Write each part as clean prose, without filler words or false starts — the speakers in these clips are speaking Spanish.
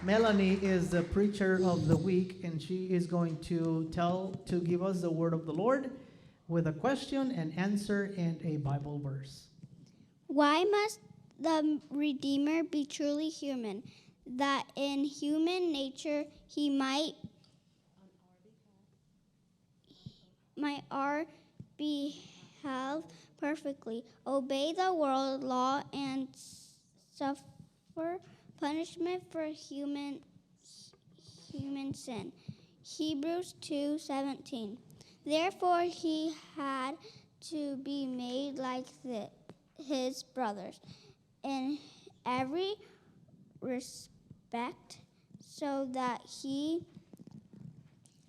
Melanie is the preacher of the week, and she is going to give us the word of the Lord with a question and answer and a Bible verse. Why must the Redeemer be truly human, that in human nature he might our behalf perfectly, obey the world law, and suffer punishment for human sin? Hebrews 2:17. Therefore he had to be made like his brothers in every respect, so that he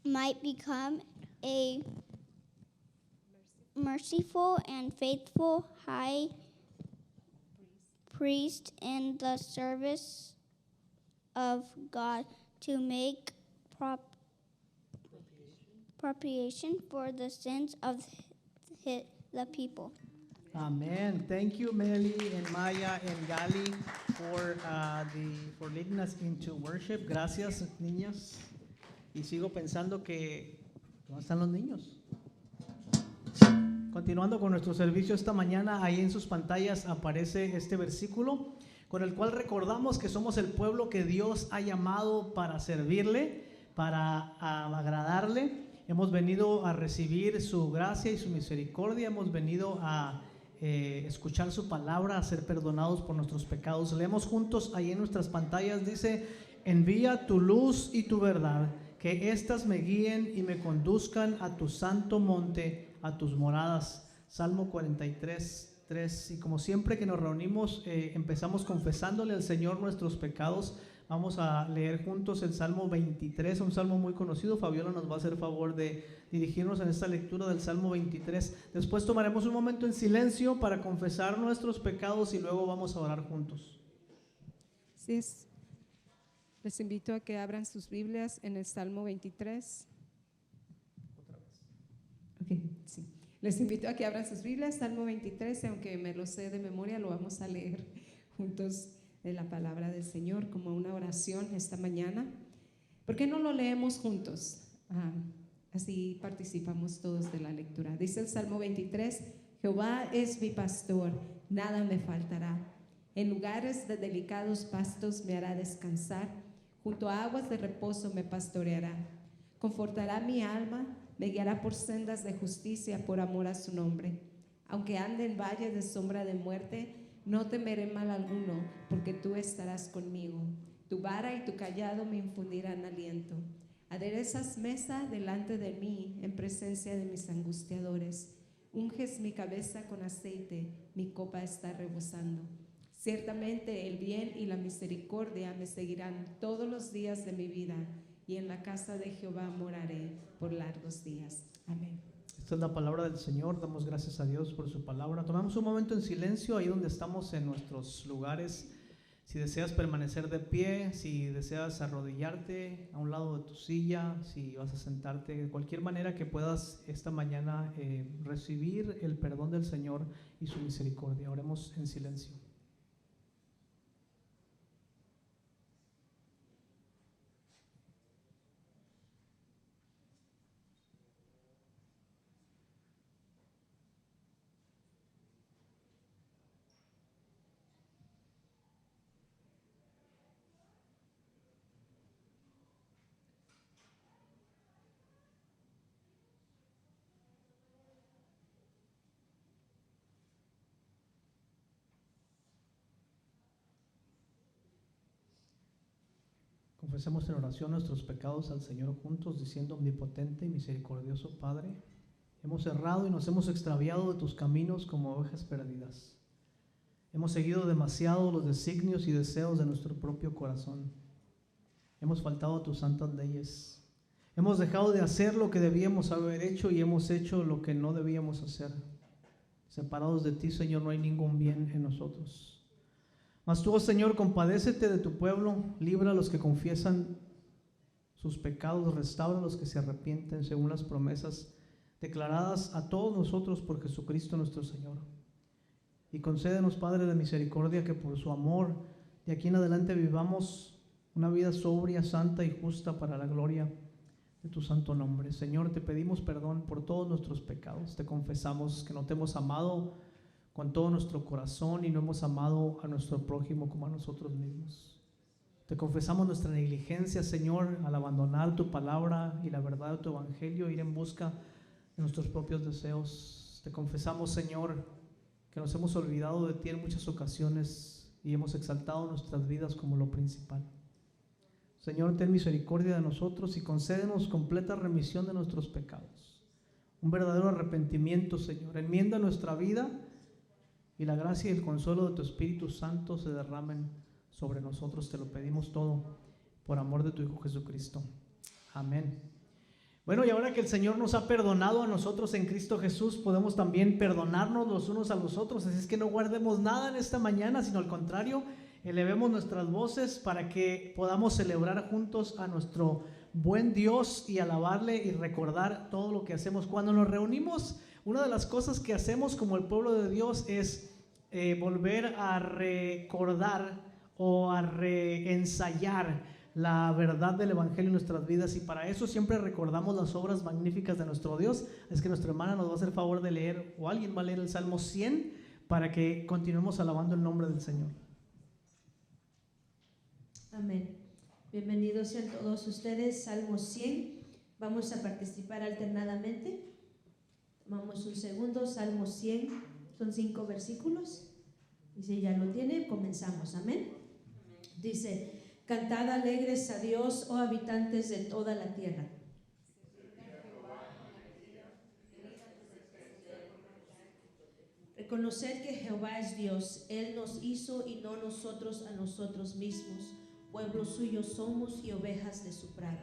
might become a merciful and faithful high priest in the service of God, to make propitiation for the sins of the people. Amen. Thank you, Meli and Maya and Gali, for leading us into worship. Gracias, niñas. Y sigo pensando que ¿dónde están los niños? Continuando con nuestro servicio esta mañana, ahí en sus pantallas aparece este versículo con el cual recordamos que somos el pueblo que Dios ha llamado para servirle, para agradarle. Hemos venido a recibir su gracia y su misericordia. Hemos venido a escuchar su palabra, a ser perdonados por nuestros pecados. Leemos juntos ahí en nuestras pantallas. Dice: envía tu luz y tu verdad, que éstas me guíen y me conduzcan a tu santo monte, a tus moradas. Salmo 43, 3. Y como siempre que nos reunimos, empezamos confesándole al Señor nuestros pecados. Vamos a leer juntos el Salmo 23, un salmo muy conocido. Fabiola nos va a hacer favor de dirigirnos en esta lectura del Salmo 23. Después tomaremos un momento en silencio para confesar nuestros pecados y luego vamos a orar juntos. Sí, les invito a que abran sus Biblias en el Salmo 23. Okay, sí. Les invito a que abran sus Biblias, Salmo 23, aunque me lo sé de memoria, lo vamos a leer juntos de la palabra del Señor como una oración esta mañana. ¿Por qué no lo leemos juntos? Así participamos todos de la lectura. Dice el Salmo 23: Jehová es mi pastor, nada me faltará. En lugares de delicados pastos me hará descansar, junto a aguas de reposo me pastoreará. Confortará mi alma, me guiará por sendas de justicia por amor a su nombre. Aunque ande en valle de sombra de muerte, no temeré mal alguno, porque tú estarás conmigo. Tu vara y tu cayado me infundirán aliento. Aderezas mesa delante de mí en presencia de mis angustiadores. Unges mi cabeza con aceite, mi copa está rebosando. Ciertamente el bien y la misericordia me seguirán todos los días de mi vida, y en la casa de Jehová moraré por largos días. Amén. Esta es la palabra del Señor. Damos gracias a Dios por su palabra. Tomamos un momento en silencio ahí donde estamos en nuestros lugares. Si deseas permanecer de pie, si deseas arrodillarte a un lado de tu silla, si vas a sentarte, de cualquier manera que puedas esta mañana recibir el perdón del Señor y su misericordia. Oremos en silencio. Confesemos en oración nuestros pecados al Señor juntos, diciendo: omnipotente y misericordioso Padre, hemos errado y nos hemos extraviado de tus caminos como ovejas perdidas. Hemos seguido demasiado los designios y deseos de nuestro propio corazón. Hemos faltado a tus santas leyes. Hemos dejado de hacer lo que debíamos haber hecho y hemos hecho lo que no debíamos hacer. Separados de ti, Señor, no hay ningún bien en nosotros. Mas tú, oh Señor, compadécete de tu pueblo, libra a los que confiesan sus pecados, restaura a los que se arrepienten según las promesas declaradas a todos nosotros por Jesucristo nuestro Señor. Y concédenos, Padre de misericordia, que por su amor de aquí en adelante vivamos una vida sobria, santa y justa para la gloria de tu santo nombre. Señor, te pedimos perdón por todos nuestros pecados. Te confesamos que no te hemos amado con todo nuestro corazón y no hemos amado a nuestro prójimo como a nosotros mismos. Te confesamos nuestra negligencia, Señor, al abandonar tu palabra y la verdad de tu evangelio, ir en busca de nuestros propios deseos. Te confesamos, Señor, que nos hemos olvidado de ti en muchas ocasiones y hemos exaltado nuestras vidas como lo principal. Señor, ten misericordia de nosotros y concédenos completa remisión de nuestros pecados, un verdadero arrepentimiento, Señor. Enmienda nuestra vida y la gracia y el consuelo de tu Espíritu Santo se derramen sobre nosotros. Te lo pedimos todo por amor de tu Hijo Jesucristo. Amén. Bueno, y ahora que el Señor nos ha perdonado a nosotros en Cristo Jesús, podemos también perdonarnos los unos a los otros. Así es que no guardemos nada en esta mañana, sino al contrario, elevemos nuestras voces para que podamos celebrar juntos a nuestro buen Dios y alabarle y recordar todo lo que hacemos. Cuando nos reunimos, una de las cosas que hacemos como el pueblo de Dios es volver a recordar o a reensayar la verdad del Evangelio en nuestras vidas, y para eso siempre recordamos las obras magníficas de nuestro Dios. Es que nuestra hermana nos va a hacer favor de leer, o alguien va a leer el Salmo 100 para que continuemos alabando el nombre del Señor. Amén. Bienvenidos sean todos ustedes. Salmo 100. Vamos a participar alternadamente. Tomamos un segundo. Salmo 100. Son 5 versículos. Y si ya lo tiene, comenzamos. Amén. Dice: cantad alegres a Dios, oh habitantes de toda la tierra. Reconoced que Jehová es Dios. Él nos hizo y no nosotros a nosotros mismos. Pueblo suyo somos y ovejas de su prado.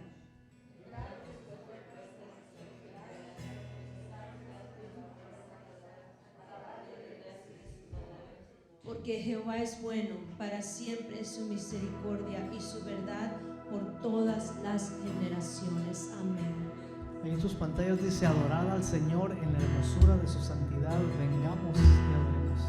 Porque Jehová es bueno, para siempre es su misericordia y su verdad por todas las generaciones. Amén. Ahí en sus pantallas dice: adorad al Señor en la hermosura de su santidad. Vengamos y adoremos.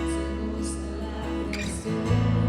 Se goza la creación.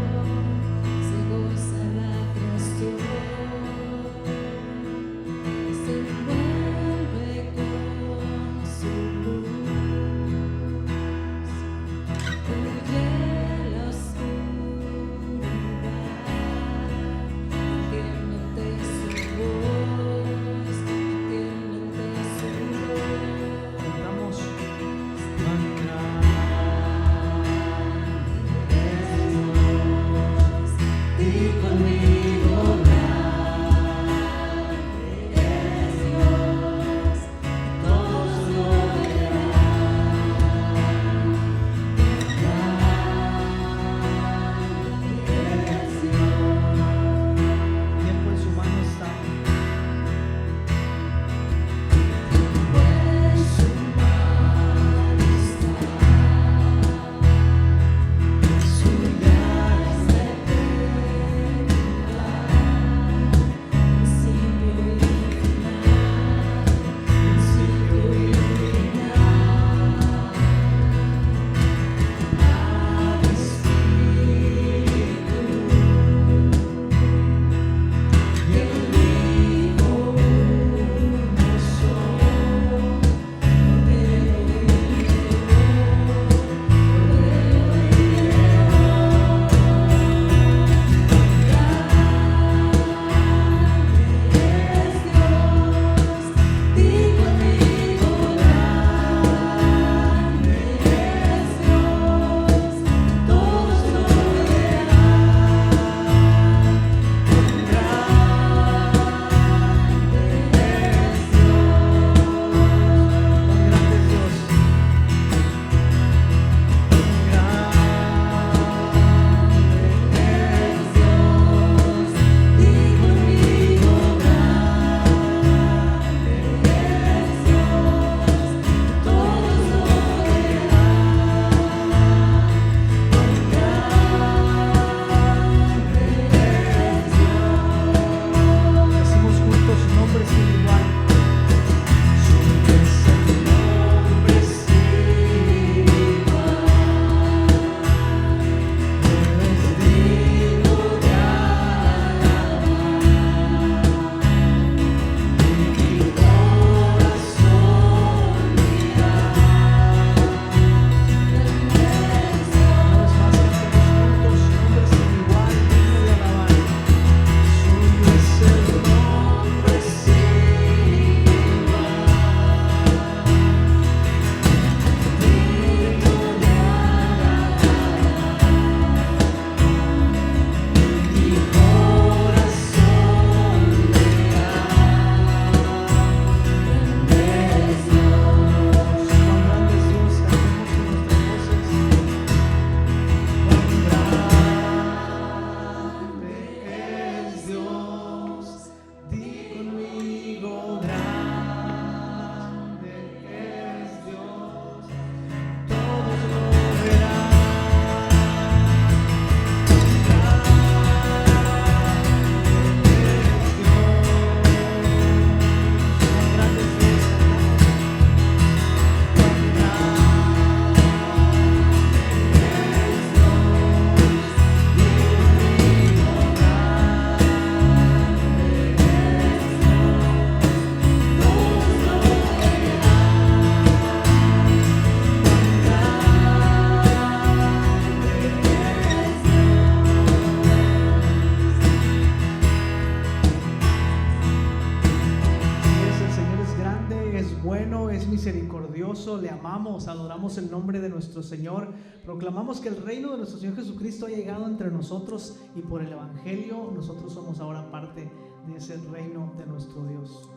misericordioso, le amamos, adoramos el nombre de nuestro Señor, proclamamos que el reino de nuestro Señor Jesucristo ha llegado entre nosotros y por el Evangelio nosotros somos ahora parte de ese reino de nuestro Dios.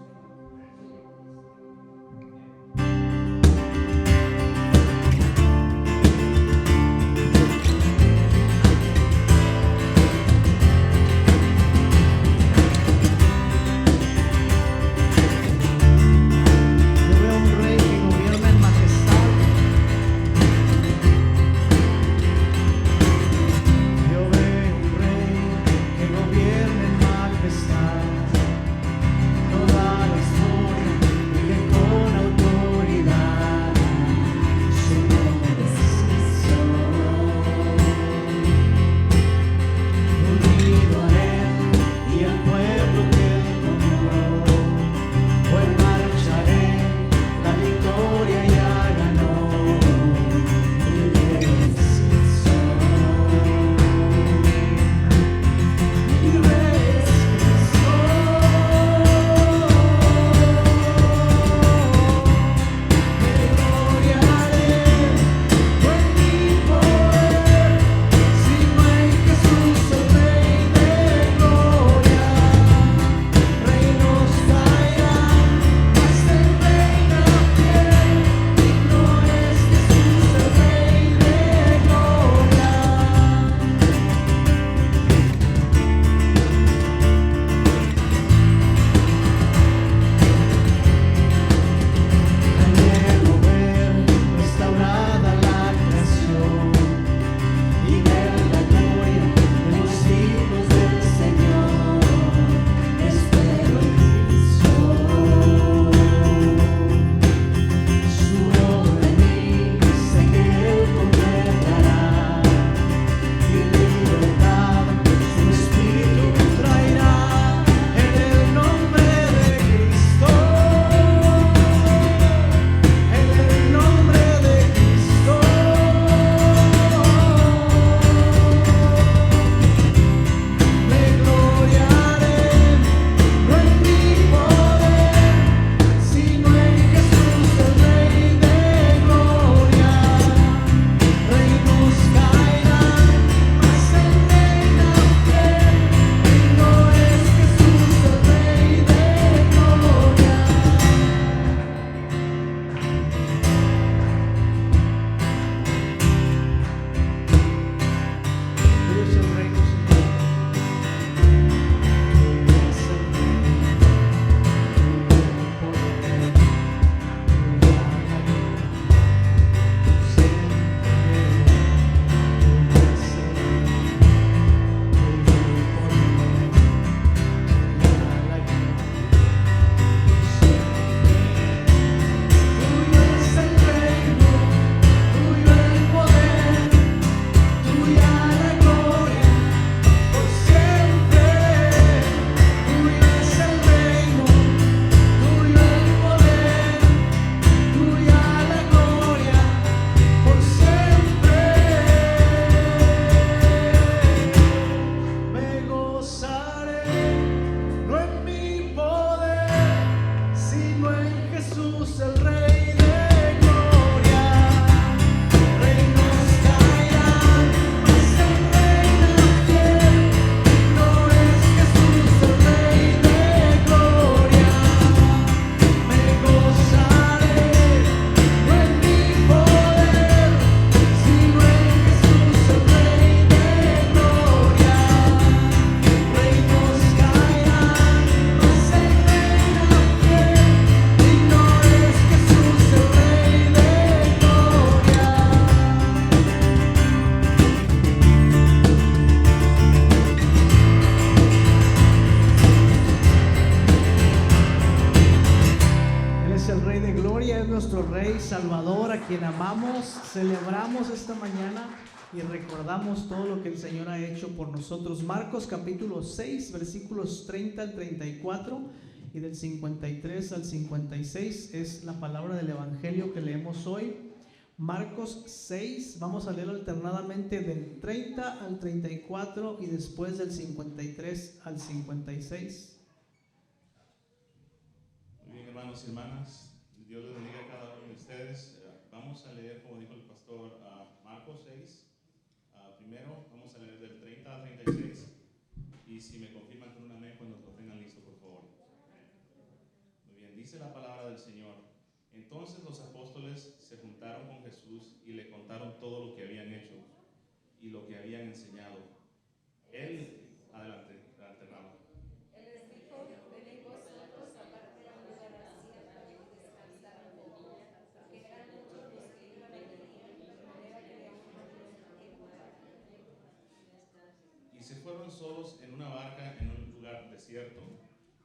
Salvador, a quien amamos, celebramos esta mañana y recordamos todo lo que el Señor ha hecho por nosotros. Marcos capítulo 6, versículos 30 al 34 y del 53 al 56 es la palabra del Evangelio que leemos hoy. Marcos 6, vamos a leer alternadamente del 30 al 34 y después del 53 al 56. Muy bien, hermanos y hermanas, Dios les bendiga a cada uno de ustedes. Vamos a leer, como dijo el pastor, Marcos 6. Primero vamos a leer del 30 al 36. Y si me confirman con un amén cuando lo tengan listo, por favor. Muy bien, dice la palabra del Señor. Entonces los apóstoles se juntaron con Jesús y le contaron todo lo que habían hecho y lo que habían enseñado. Él, adelante, Raúl. Él les dijo, venid vosotros aparte a un lugar desierto y descansar un poco, porque eran muchos los que iban y venían, de manera que aún no tenían tiempo para comer. Y se fueron solos en una barca en un lugar desierto.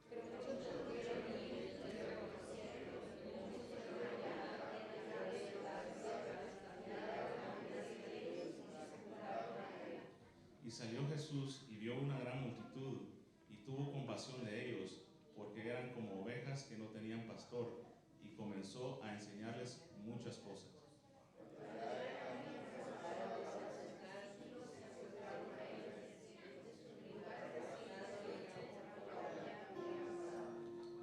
Pero muchos lo oyeron y lo conocieron, y muchos fueron a la tierra de las Y salió Jesús y vio una gran multitud y tuvo compasión de ellos, porque eran como ovejas que no tenían pastor, y comenzó a enseñarles muchas cosas.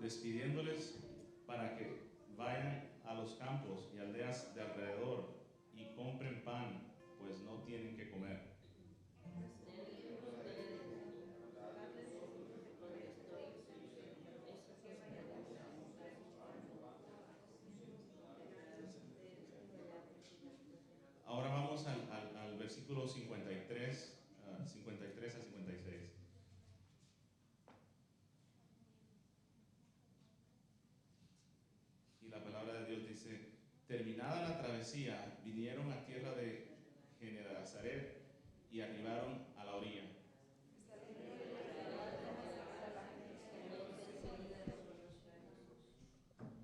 Despidiéndoles para que vayan a los campos y aldeas de alrededor y compren pan, pues no tienen que comer. Ahora vamos al versículo 53 a 56. Y la palabra de Dios dice: terminada la travesía, vinieron a tierra de Genezaret y arribaron a la orilla.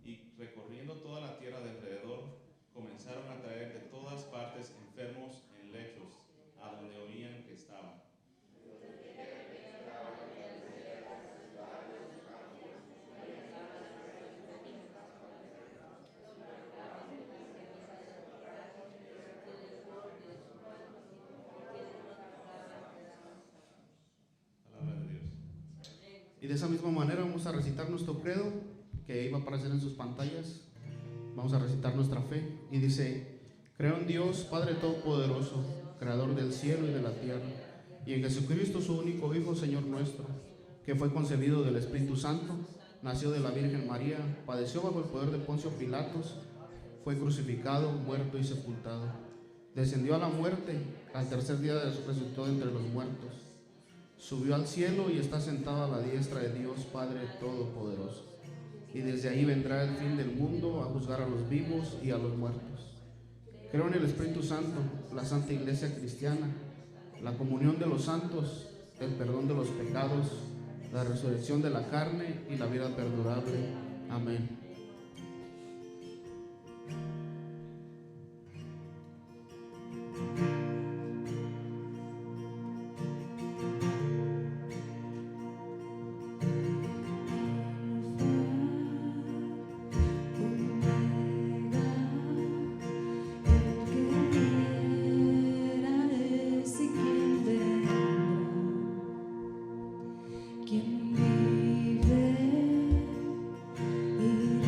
Y recorriendo toda la tierra de alrededor, comenzaron a traer de todas partes enfermos en lechos, a donde oían que estaban. Palabra de Dios. Y de esa misma manera vamos a recitar nuestro credo, que iba a aparecer en sus pantallas. Vamos a recitar nuestra fe y dice: creo en Dios, Padre Todopoderoso, Creador del cielo y de la tierra, y en Jesucristo, su único Hijo, Señor nuestro, que fue concebido del Espíritu Santo, nació de la Virgen María, padeció bajo el poder de Poncio Pilatos, fue crucificado, muerto y sepultado, descendió a la muerte, al tercer día resucitó de entre los muertos, subió al cielo y está sentado a la diestra de Dios Padre Todopoderoso. Y desde ahí vendrá el fin del mundo a juzgar a los vivos y a los muertos. Creo en el Espíritu Santo, la Santa Iglesia Cristiana, la comunión de los santos, el perdón de los pecados, la resurrección de la carne y la vida perdurable. Amén. Quien vive y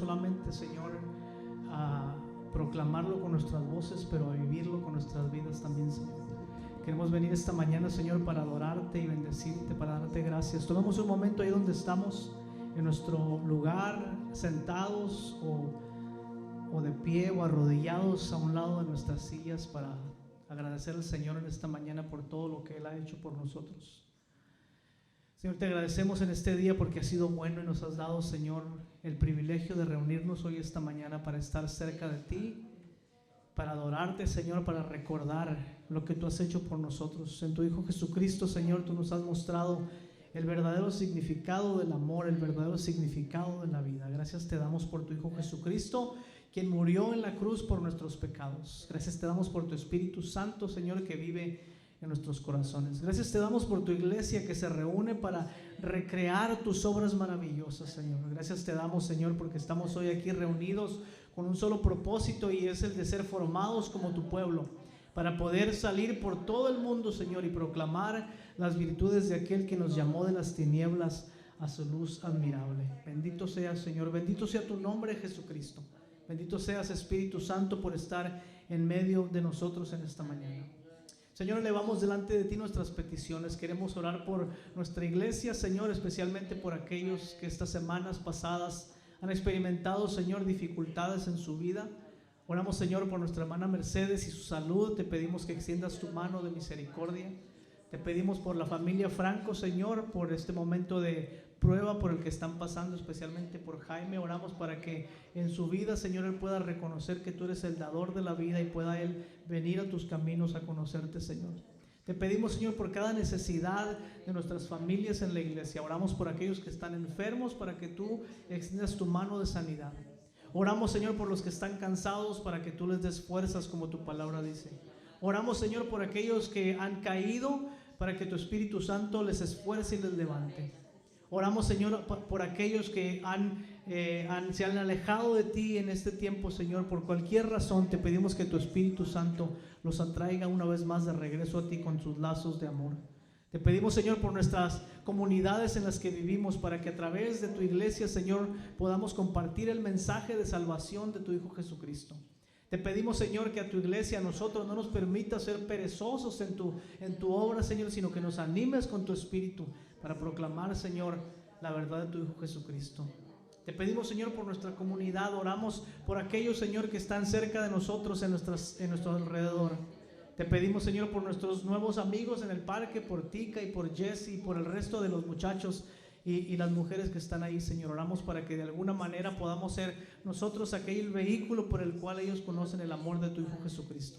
solamente, Señor, a proclamarlo con nuestras voces, pero a vivirlo con nuestras vidas también, Señor. Queremos venir esta mañana, Señor, para adorarte y bendecirte, para darte gracias. Tomemos un momento ahí donde estamos, en nuestro lugar, sentados o de pie o arrodillados a un lado de nuestras sillas, para agradecer al Señor en esta mañana por todo lo que Él ha hecho por nosotros. Señor, te agradecemos en este día porque has sido bueno y nos has dado, Señor, el privilegio de reunirnos hoy esta mañana para estar cerca de ti, para adorarte, Señor, para recordar lo que tú has hecho por nosotros. En tu Hijo Jesucristo, Señor, tú nos has mostrado el verdadero significado del amor, el verdadero significado de la vida. Gracias te damos por tu Hijo Jesucristo, quien murió en la cruz por nuestros pecados. Gracias te damos por tu Espíritu Santo, Señor, que vive en nuestros corazones. Gracias te damos por tu iglesia que se reúne para recrear tus obras maravillosas, Señor. Gracias te damos, Señor, porque estamos hoy aquí reunidos con un solo propósito, y es el de ser formados como tu pueblo, para poder salir por todo el mundo, Señor, y proclamar las virtudes de aquel que nos llamó de las tinieblas a su luz admirable. Bendito seas, Señor, bendito sea tu nombre, Jesucristo. Bendito seas, Espíritu Santo, por estar en medio de nosotros en esta mañana. Señor, elevamos delante de ti nuestras peticiones. Queremos orar por nuestra iglesia, Señor, especialmente por aquellos que estas semanas pasadas han experimentado, Señor, dificultades en su vida. Oramos, Señor, por nuestra hermana Mercedes y su salud. Te pedimos que extiendas tu mano de misericordia. Te pedimos por la familia Franco, Señor, por este momento de prueba por el que están pasando, especialmente por Jaime. Oramos para que en su vida, Señor, él pueda reconocer que tú eres el dador de la vida y pueda él venir a tus caminos a conocerte, Señor. Te pedimos, Señor, por cada necesidad de nuestras familias en la iglesia. Oramos por aquellos que están enfermos, para que tú extiendas tu mano de sanidad. Oramos, Señor, por los que están cansados, para que tú les des fuerzas, como tu palabra dice. Oramos, Señor, por aquellos que han caído, para que tu Espíritu Santo les esfuerce y les levante. Oramos, Señor, por aquellos que se han alejado de ti en este tiempo, Señor, por cualquier razón. Te pedimos que tu Espíritu Santo los atraiga una vez más de regreso a ti con sus lazos de amor. Te pedimos, Señor, por nuestras comunidades en las que vivimos, para que a través de tu iglesia, Señor, podamos compartir el mensaje de salvación de tu Hijo Jesucristo. Te pedimos, Señor, que a tu iglesia, a nosotros, no nos permitas ser perezosos en tu obra, Señor, sino que nos animes con tu Espíritu para proclamar, Señor, la verdad de tu Hijo Jesucristo. Te pedimos, Señor, por nuestra comunidad. Oramos por aquellos, Señor, que están cerca de nosotros en nuestro alrededor. Te pedimos, Señor, por nuestros nuevos amigos en el parque, por Tika y por Jesse y por el resto de los muchachos y las mujeres que están ahí, Señor. Oramos para que de alguna manera podamos ser nosotros aquel vehículo por el cual ellos conocen el amor de tu Hijo Jesucristo.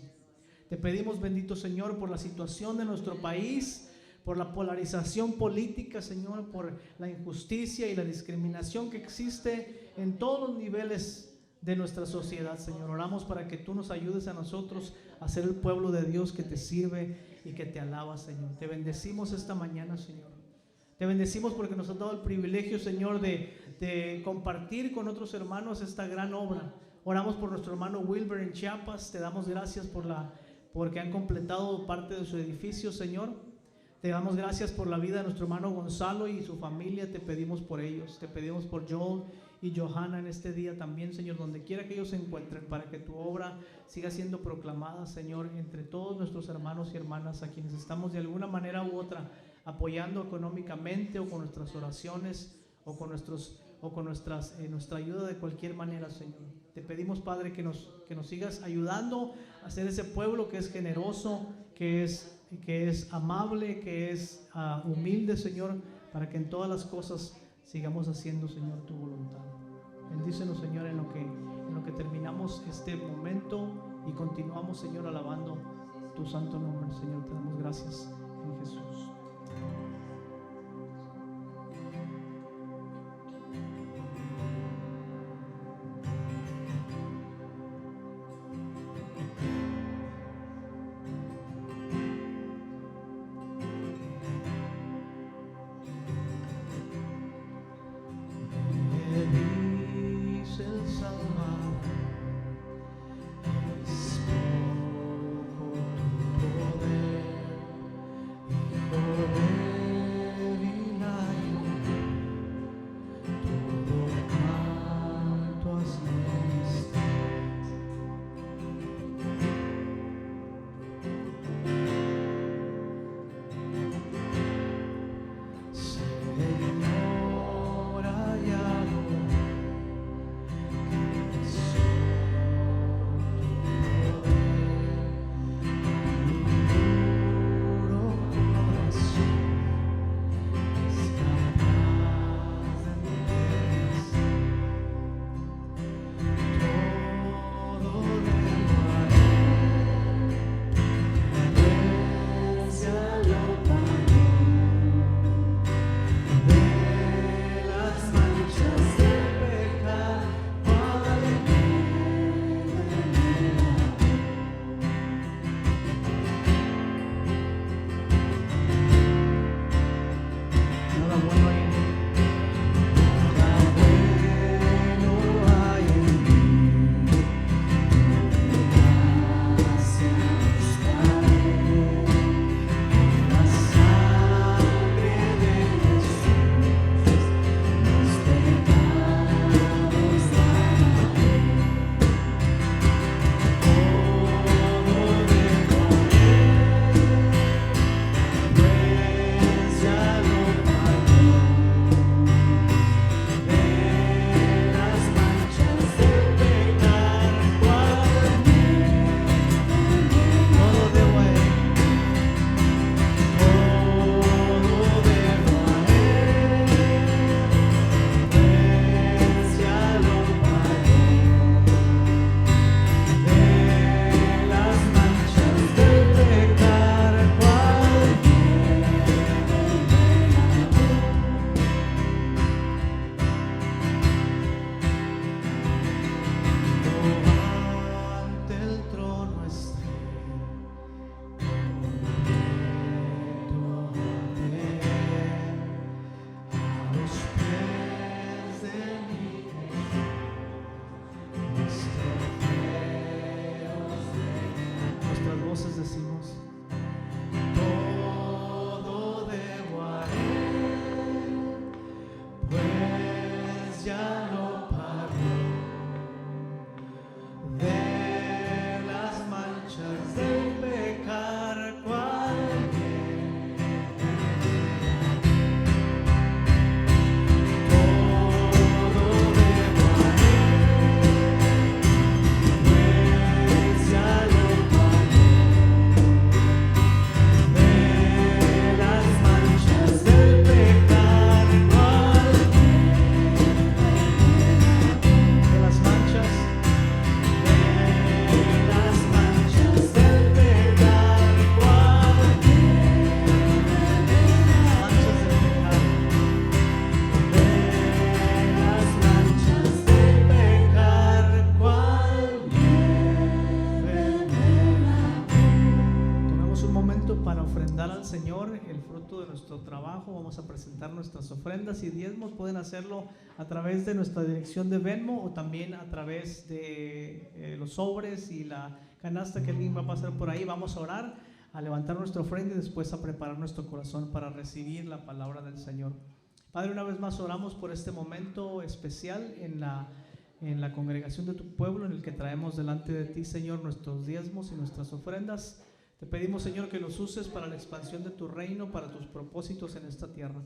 Te pedimos, bendito Señor, por la situación de nuestro país, por la polarización política, Señor, por la injusticia y la discriminación que existe en todos los niveles de nuestra sociedad, Señor. Oramos para que tú nos ayudes a nosotros a ser el pueblo de Dios que te sirve y que te alaba, Señor. Te bendecimos esta mañana, Señor. Te bendecimos porque nos has dado el privilegio, Señor, de compartir con otros hermanos esta gran obra. Oramos por nuestro hermano Wilber en Chiapas. Te damos gracias porque han completado parte de su edificio, Señor. Te damos gracias por la vida de nuestro hermano Gonzalo y su familia. Te pedimos por ellos. Te pedimos por Joel y Johanna en este día también, Señor, donde quiera que ellos se encuentren, para que tu obra siga siendo proclamada, Señor, entre todos nuestros hermanos y hermanas a quienes estamos de alguna manera u otra apoyando económicamente, o con nuestras oraciones, o con nuestra ayuda de cualquier manera, Señor. Te pedimos, Padre, que nos sigas ayudando a ser ese pueblo que es generoso, que es amable, que es humilde, Señor, para que en todas las cosas sigamos haciendo, Señor, tu voluntad. Bendícenos, Señor, en lo que terminamos este momento y continuamos, Señor, alabando tu santo nombre, Señor. Te damos gracias en Jesús. Señor el fruto de nuestro trabajo. Vamos a presentar nuestras ofrendas y diezmos. Pueden hacerlo a través de nuestra dirección de Venmo o también a través de los sobres y la canasta que alguien va a pasar por ahí. Vamos a orar, a levantar nuestra ofrenda y después a preparar nuestro corazón para recibir la palabra del Señor. Padre, una vez más oramos por este momento especial en la congregación de tu pueblo, en el que traemos delante de ti, Señor, nuestros diezmos y nuestras ofrendas. Te pedimos, Señor, que los uses para la expansión de tu reino, para tus propósitos en esta tierra.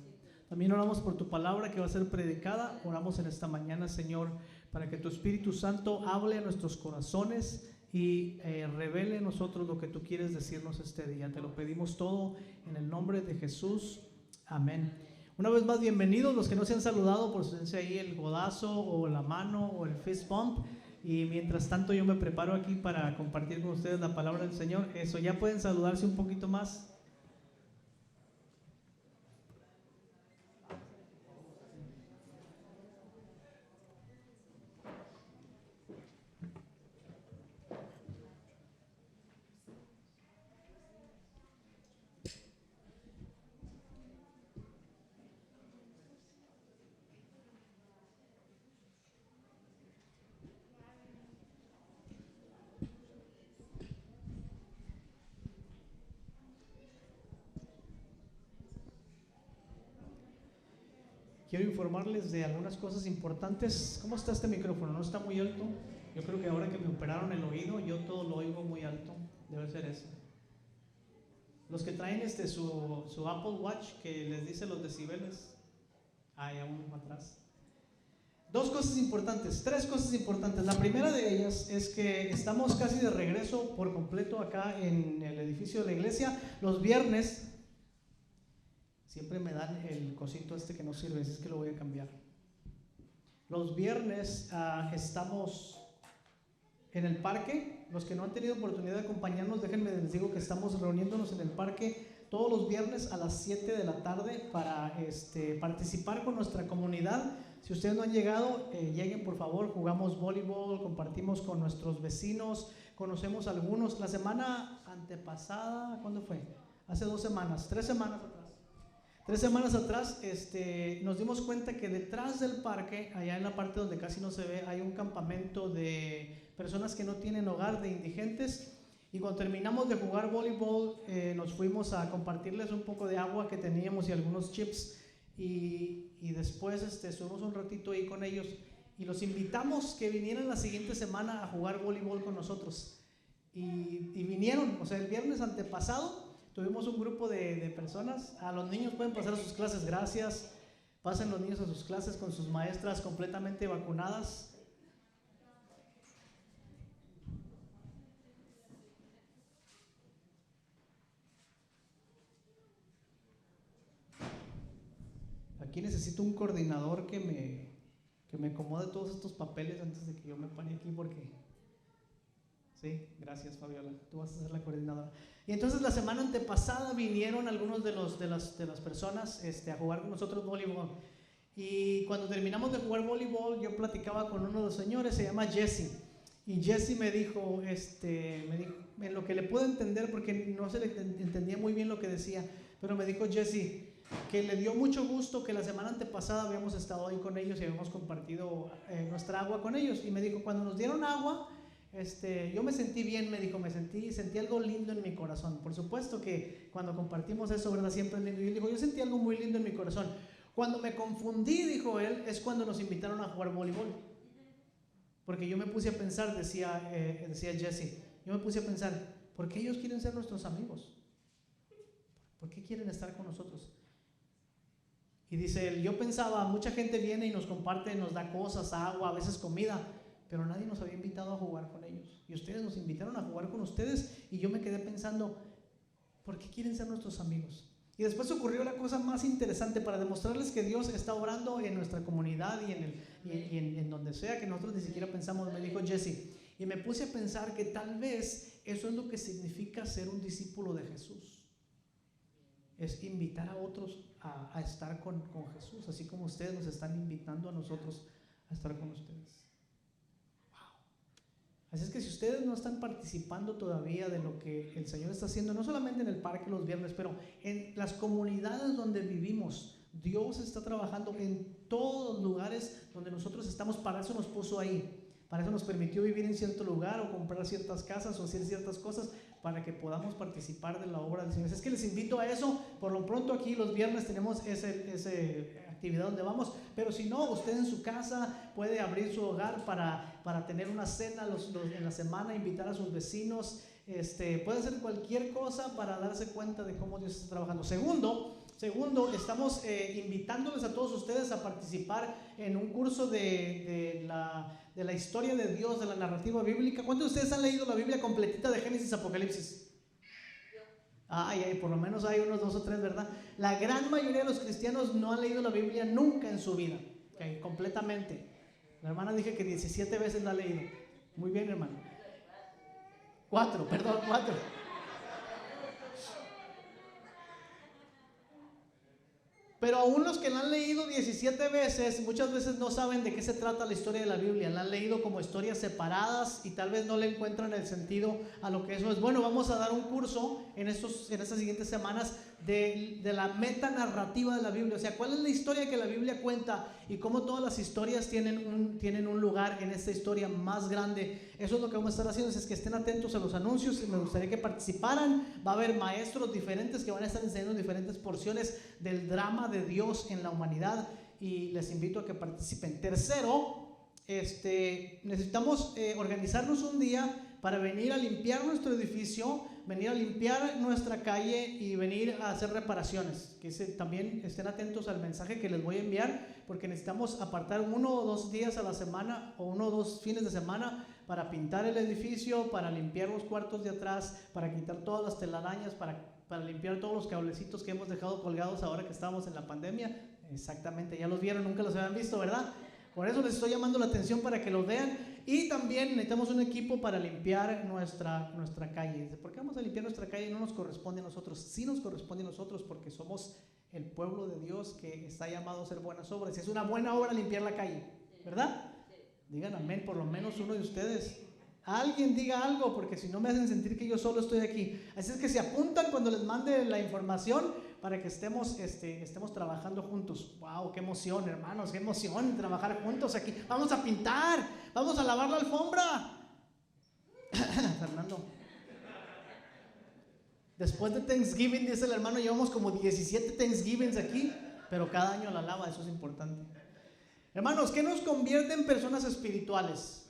También oramos por tu palabra que va a ser predicada. Oramos en esta mañana, Señor, para que tu Espíritu Santo hable a nuestros corazones y revele a nosotros lo que tú quieres decirnos este día. Te lo pedimos todo en el nombre de Jesús. Amén. Una vez más, bienvenidos los que no se han saludado, por su ahí el codazo o la mano o el fist bump. Y mientras tanto yo me preparo aquí para compartir con ustedes la palabra del Señor. Eso, ya pueden saludarse un poquito más. Quiero informarles de algunas cosas importantes. ¿Cómo está este micrófono? ¿No está muy alto? Yo creo que ahora que me operaron el oído, yo todo lo oigo muy alto. Debe ser eso. Los que traen su Apple Watch que les dice los decibeles. Hay aún atrás. Dos cosas importantes, tres cosas importantes. La primera de ellas es que estamos casi de regreso por completo acá en el edificio de la iglesia. Los viernes siempre me dan el cosito este que no sirve, así es que lo voy a cambiar. Los viernes estamos en el parque. Los que no han tenido oportunidad de acompañarnos, déjenme les digo que estamos reuniéndonos en el parque todos los viernes a las 7 de la tarde para participar con nuestra comunidad. Si ustedes no han llegado, lleguen por favor. Jugamos voleibol, compartimos con nuestros vecinos, conocemos a algunos. La semana antepasada, ¿cuándo fue? Hace 2 semanas, 3 semanas atrás. 3 semanas atrás nos dimos cuenta que detrás del parque, allá en la parte donde casi no se ve, hay un campamento de personas que no tienen hogar, de indigentes. Y cuando terminamos de jugar voleibol, nos fuimos a compartirles un poco de agua que teníamos y algunos chips. Y después estuvimos un ratito ahí con ellos y los invitamos que vinieran la siguiente semana a jugar voleibol con nosotros. Y vinieron, o sea, el viernes antepasado tuvimos un grupo de personas. A los niños pueden pasar a sus clases, gracias. Pasen los niños a sus clases con sus maestras completamente vacunadas. Aquí necesito un coordinador que me acomode todos estos papeles antes de que yo me pare aquí porque... Sí, gracias Fabiola, tú vas a ser la coordinadora. Y entonces la semana antepasada vinieron algunos de las personas a jugar con nosotros voleibol. Y cuando terminamos de jugar voleibol, yo platicaba con uno de los señores, se llama Jesse. Y Jesse me dijo, en lo que le puedo entender, porque no se le entendía muy bien lo que decía, pero me dijo Jesse que le dio mucho gusto que la semana antepasada habíamos estado ahí con ellos y habíamos compartido nuestra agua con ellos. Y me dijo, cuando nos dieron agua, yo me sentí bien, me dijo, sentí algo lindo en mi corazón. Por supuesto que cuando compartimos eso, ¿verdad? Siempre es lindo. Y él dijo, yo sentí algo muy lindo en mi corazón. Cuando me confundí, dijo él, es cuando nos invitaron a jugar voleibol. Porque yo me puse a pensar, decía Jesse, yo me puse a pensar, ¿por qué ellos quieren ser nuestros amigos? ¿Por qué quieren estar con nosotros? Y dice él, yo pensaba, mucha gente viene y nos comparte, nos da cosas, agua, a veces comida, pero nadie nos había invitado a jugar con ellos. Y ustedes nos invitaron a jugar con ustedes y yo me quedé pensando, ¿por qué quieren ser nuestros amigos? Y después ocurrió la cosa más interesante para demostrarles que Dios está obrando en nuestra comunidad y en donde sea que nosotros ni siquiera pensamos. Me dijo Jesse, y me puse a pensar que tal vez eso es lo que significa ser un discípulo de Jesús. Es invitar a otros a estar con Jesús, así como ustedes nos están invitando a nosotros a estar con ustedes. Wow. Así es que si ustedes no están participando todavía de lo que el Señor está haciendo, no solamente en el parque los viernes, pero en las comunidades donde vivimos, Dios está trabajando en todos los lugares donde nosotros estamos. Para eso nos puso ahí, para eso nos permitió vivir en cierto lugar o comprar ciertas casas o hacer ciertas cosas para que podamos participar de la obra del Señor. Así es que les invito a eso. Por lo pronto aquí los viernes tenemos esa actividad donde vamos, pero si no, usted en su casa puede abrir su hogar para tener una cena en la semana, invitar a sus vecinos, puede hacer cualquier cosa para darse cuenta de cómo Dios está trabajando. Segundo, estamos invitándoles a todos ustedes a participar en un curso de la historia de Dios, de la narrativa bíblica. ¿Cuántos de ustedes han leído la Biblia completita de Génesis a Apocalipsis? Por lo menos hay unos 2 o 3, ¿verdad? La gran mayoría de los cristianos no han leído la Biblia nunca en su vida, ¿okay? Completamente. La hermana dije que 17 veces la ha leído. Muy bien, hermano. 4. Pero aún los que la han leído 17 veces, muchas veces no saben de qué se trata la historia de la Biblia. La han leído como historias separadas y tal vez no le encuentran el sentido a lo que eso es. Bueno, vamos a dar un curso en estas siguientes semanas de la metanarrativa de la Biblia. O sea, cuál es la historia que la Biblia cuenta y cómo todas las historias tienen un lugar en esta historia más grande. Eso es lo que vamos a estar haciendo. Es que estén atentos a los anuncios y me gustaría que participaran. Va a haber maestros diferentes que van a estar enseñando diferentes porciones del drama de Dios en la humanidad y les invito a que participen. Tercero, necesitamos organizarnos un día para venir a limpiar nuestro edificio, venir a limpiar nuestra calle y venir a hacer reparaciones. Que también estén atentos al mensaje que les voy a enviar, porque necesitamos apartar 1 o 2 días a la semana o 1 o 2 fines de semana para pintar el edificio, para limpiar los cuartos de atrás, para quitar todas las telarañas, para limpiar todos los cablecitos que hemos dejado colgados ahora que estamos en la pandemia. Exactamente, ya los vieron, nunca los habían visto, ¿verdad? Por eso les estoy llamando la atención para que los vean. Y también necesitamos un equipo para limpiar nuestra calle. ¿Por qué vamos a limpiar nuestra calle? No nos corresponde a nosotros. Sí nos corresponde a nosotros porque somos el pueblo de Dios que está llamado a hacer buenas obras. Y es una buena obra limpiar la calle, ¿verdad? Digan amén, por lo menos uno de ustedes. Alguien diga algo, porque si no me hacen sentir que yo solo estoy aquí. Así es que se apuntan cuando les mande la información para que estemos trabajando juntos. ¡Wow! ¡Qué emoción, hermanos! ¡Qué emoción trabajar juntos aquí! ¡Vamos a pintar! ¡Vamos a lavar la alfombra! Fernando. Después de Thanksgiving, dice el hermano, llevamos como 17 Thanksgivings aquí, pero cada año la lava, eso es importante. Hermanos, ¿qué nos convierte en personas espirituales?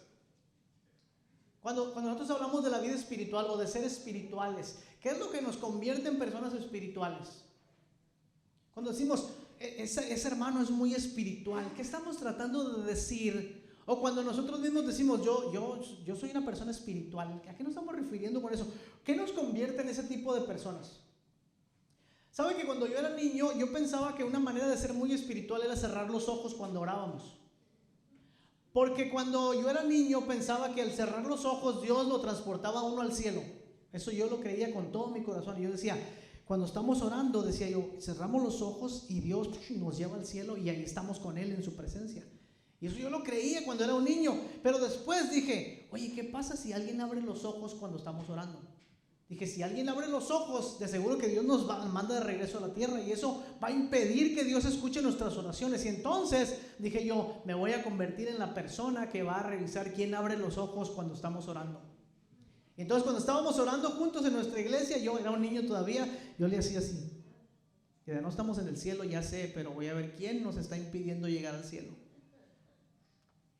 Cuando nosotros hablamos de la vida espiritual o de ser espirituales, ¿qué es lo que nos convierte en personas espirituales? Cuando decimos, ese hermano es muy espiritual, ¿qué estamos tratando de decir? O cuando nosotros mismos decimos, yo soy una persona espiritual, ¿a qué nos estamos refiriendo con eso? ¿Qué nos convierte en ese tipo de personas? ¿Sabe que cuando yo era niño, yo pensaba que una manera de ser muy espiritual era cerrar los ojos cuando orábamos? Porque cuando yo era niño pensaba que al cerrar los ojos Dios lo transportaba a uno al cielo. Eso yo lo creía con todo mi corazón. Y yo decía, cuando estamos orando, decía yo, cerramos los ojos y Dios nos lleva al cielo y ahí estamos con Él en su presencia. Y eso yo lo creía cuando era un niño. Pero después dije, oye, ¿qué pasa si alguien abre los ojos cuando estamos orando? Dije, si alguien abre los ojos, de seguro que Dios nos manda de regreso a la tierra y eso va a impedir que Dios escuche nuestras oraciones. Y entonces dije yo, me voy a convertir en la persona que va a revisar quién abre los ojos cuando estamos orando. Y entonces cuando estábamos orando juntos en nuestra iglesia, yo era un niño todavía, yo le hacía así. Y no estamos en el cielo, ya sé, pero voy a ver quién nos está impidiendo llegar al cielo.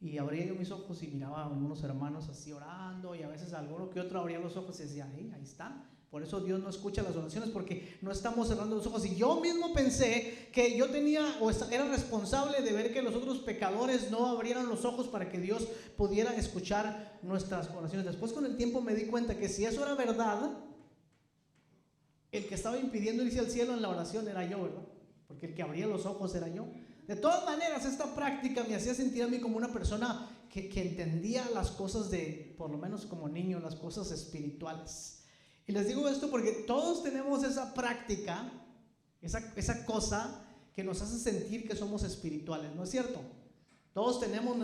Y abría yo mis ojos y miraba a unos hermanos así orando, y a veces alguno que otro abría los ojos y decía, ahí está. Por eso Dios no escucha las oraciones, porque no estamos cerrando los ojos. Y yo mismo pensé que yo era responsable de ver que los otros pecadores no abrieran los ojos para que Dios pudiera escuchar nuestras oraciones. Después con el tiempo me di cuenta que si eso era verdad, el que estaba impidiendo irse al cielo en la oración era yo, ¿verdad? Porque el que abría los ojos era yo. De todas maneras, esta práctica me hacía sentir a mí como una persona que entendía las cosas por lo menos como niño, las cosas espirituales. Y les digo esto porque todos tenemos esa práctica, esa cosa que nos hace sentir que somos espirituales, ¿no es cierto? Todos tenemos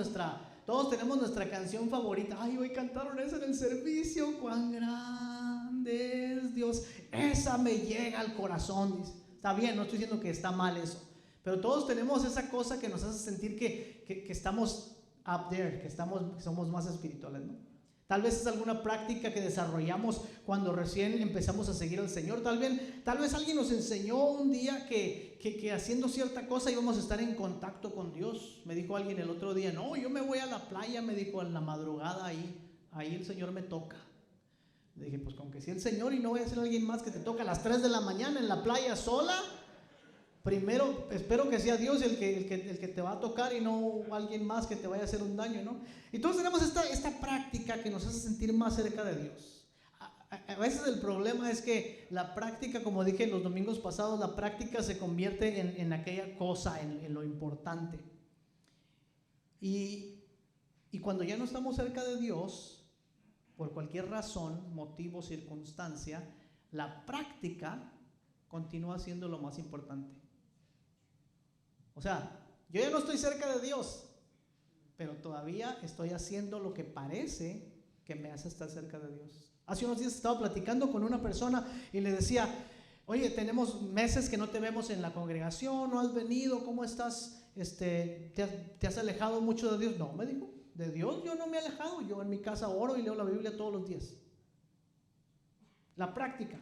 Todos tenemos nuestra canción favorita. Ay, hoy cantaron esa en el servicio. Cuán grande es Dios. Esa me llega al corazón. Dice. Está bien, no estoy diciendo que está mal eso. Pero todos tenemos esa cosa que nos hace sentir que estamos up there, que somos más espirituales, ¿no? Tal vez es alguna práctica que desarrollamos cuando recién empezamos a seguir al Señor. Tal vez alguien nos enseñó un día que haciendo cierta cosa íbamos a estar en contacto con Dios. Me dijo alguien el otro día, no, yo me voy a la playa, me dijo, en la madrugada ahí el Señor me toca. Le dije, pues con que sí el Señor, y no voy a ser alguien más que te toca a las 3 de la mañana en la playa sola. Primero, espero que sea Dios el que te va a tocar y no alguien más que te vaya a hacer un daño, ¿no? Y todos tenemos esta práctica que nos hace sentir más cerca de Dios. A veces el problema es que la práctica, como dije los domingos pasados, la práctica se convierte en aquella cosa, en lo importante. Y cuando ya no estamos cerca de Dios, por cualquier razón, motivo, circunstancia, la práctica continúa siendo lo más importante. O sea, yo ya no estoy cerca de Dios, pero todavía estoy haciendo lo que parece que me hace estar cerca de Dios. Hace unos días estaba platicando con una persona y le decía, oye, tenemos meses que no te vemos en la congregación, no has venido, ¿cómo estás? ¿Te has alejado mucho de Dios? No, me dijo, de Dios yo no me he alejado, yo en mi casa oro y leo la Biblia todos los días. La práctica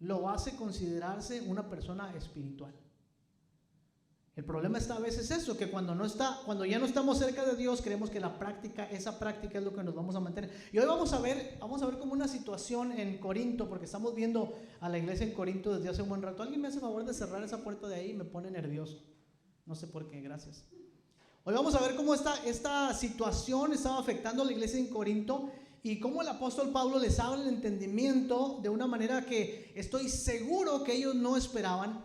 lo hace considerarse una persona espiritual. El problema está a veces eso, que cuando ya no estamos cerca de Dios, creemos que esa práctica es lo que nos vamos a mantener. Y hoy vamos a ver como una situación en Corinto, porque estamos viendo a la iglesia en Corinto desde hace un buen rato. ¿Alguien me hace favor de cerrar esa puerta de ahí? Me pone nervioso. No sé por qué, gracias. Hoy vamos a ver cómo esta situación estaba afectando a la iglesia en Corinto y cómo el apóstol Pablo les habla el entendimiento de una manera que estoy seguro que ellos no esperaban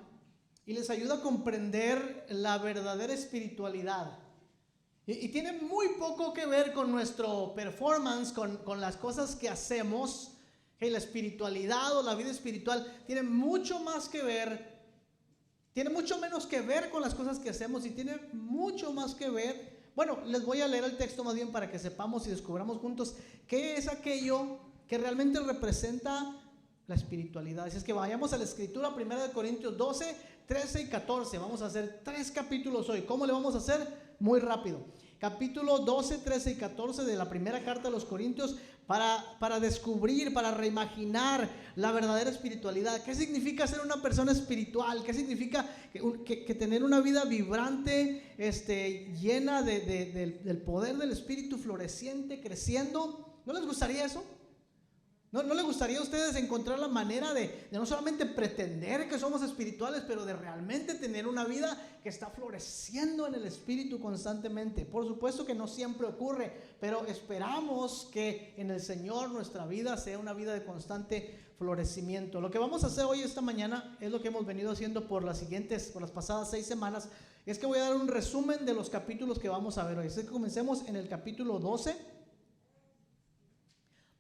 y les ayuda a comprender la verdadera espiritualidad. Y tiene muy poco que ver con nuestro performance, con las cosas que hacemos. Que la espiritualidad o la vida espiritual tiene mucho más que ver, tiene mucho menos que ver con las cosas que hacemos y tiene mucho más que ver. Bueno, les voy a leer el texto más bien para que sepamos y descubramos juntos qué es aquello que realmente representa la espiritualidad. Así es que vayamos a la escritura, 1 Corintios 12, 13 y 14. Vamos a hacer 3 capítulos hoy. ¿Cómo le vamos a hacer? Muy rápido. Capítulo 12, 13 y 14 de la primera carta a los Corintios para descubrir, para reimaginar la verdadera espiritualidad. ¿Qué significa ser una persona espiritual? ¿Qué significa que tener una vida vibrante, llena del poder del Espíritu, floreciente, creciendo? ¿No les gustaría eso? ¿No les gustaría a ustedes encontrar la manera de no solamente pretender que somos espirituales, pero de realmente tener una vida que está floreciendo en el Espíritu constantemente? Por supuesto que no siempre ocurre, pero esperamos que en el Señor nuestra vida sea una vida de constante florecimiento. Lo que vamos a hacer hoy, esta mañana, es lo que hemos venido haciendo por las pasadas 6 semanas, es que voy a dar un resumen de los capítulos que vamos a ver hoy. Así que comencemos en el capítulo 12,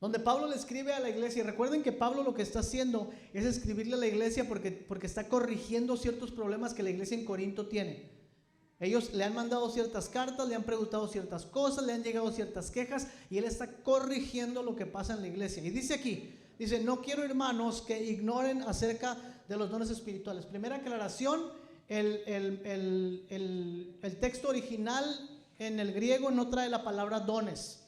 donde Pablo le escribe a la iglesia. Y recuerden que Pablo lo que está haciendo es escribirle a la iglesia porque está corrigiendo ciertos problemas que la iglesia en Corinto tiene. Ellos le han mandado ciertas cartas, le han preguntado ciertas cosas, le han llegado ciertas quejas y él está corrigiendo lo que pasa en la iglesia. Y dice aquí, no quiero, hermanos, que ignoren acerca de los dones espirituales. Primera aclaración, el texto original en el griego no trae la palabra dones.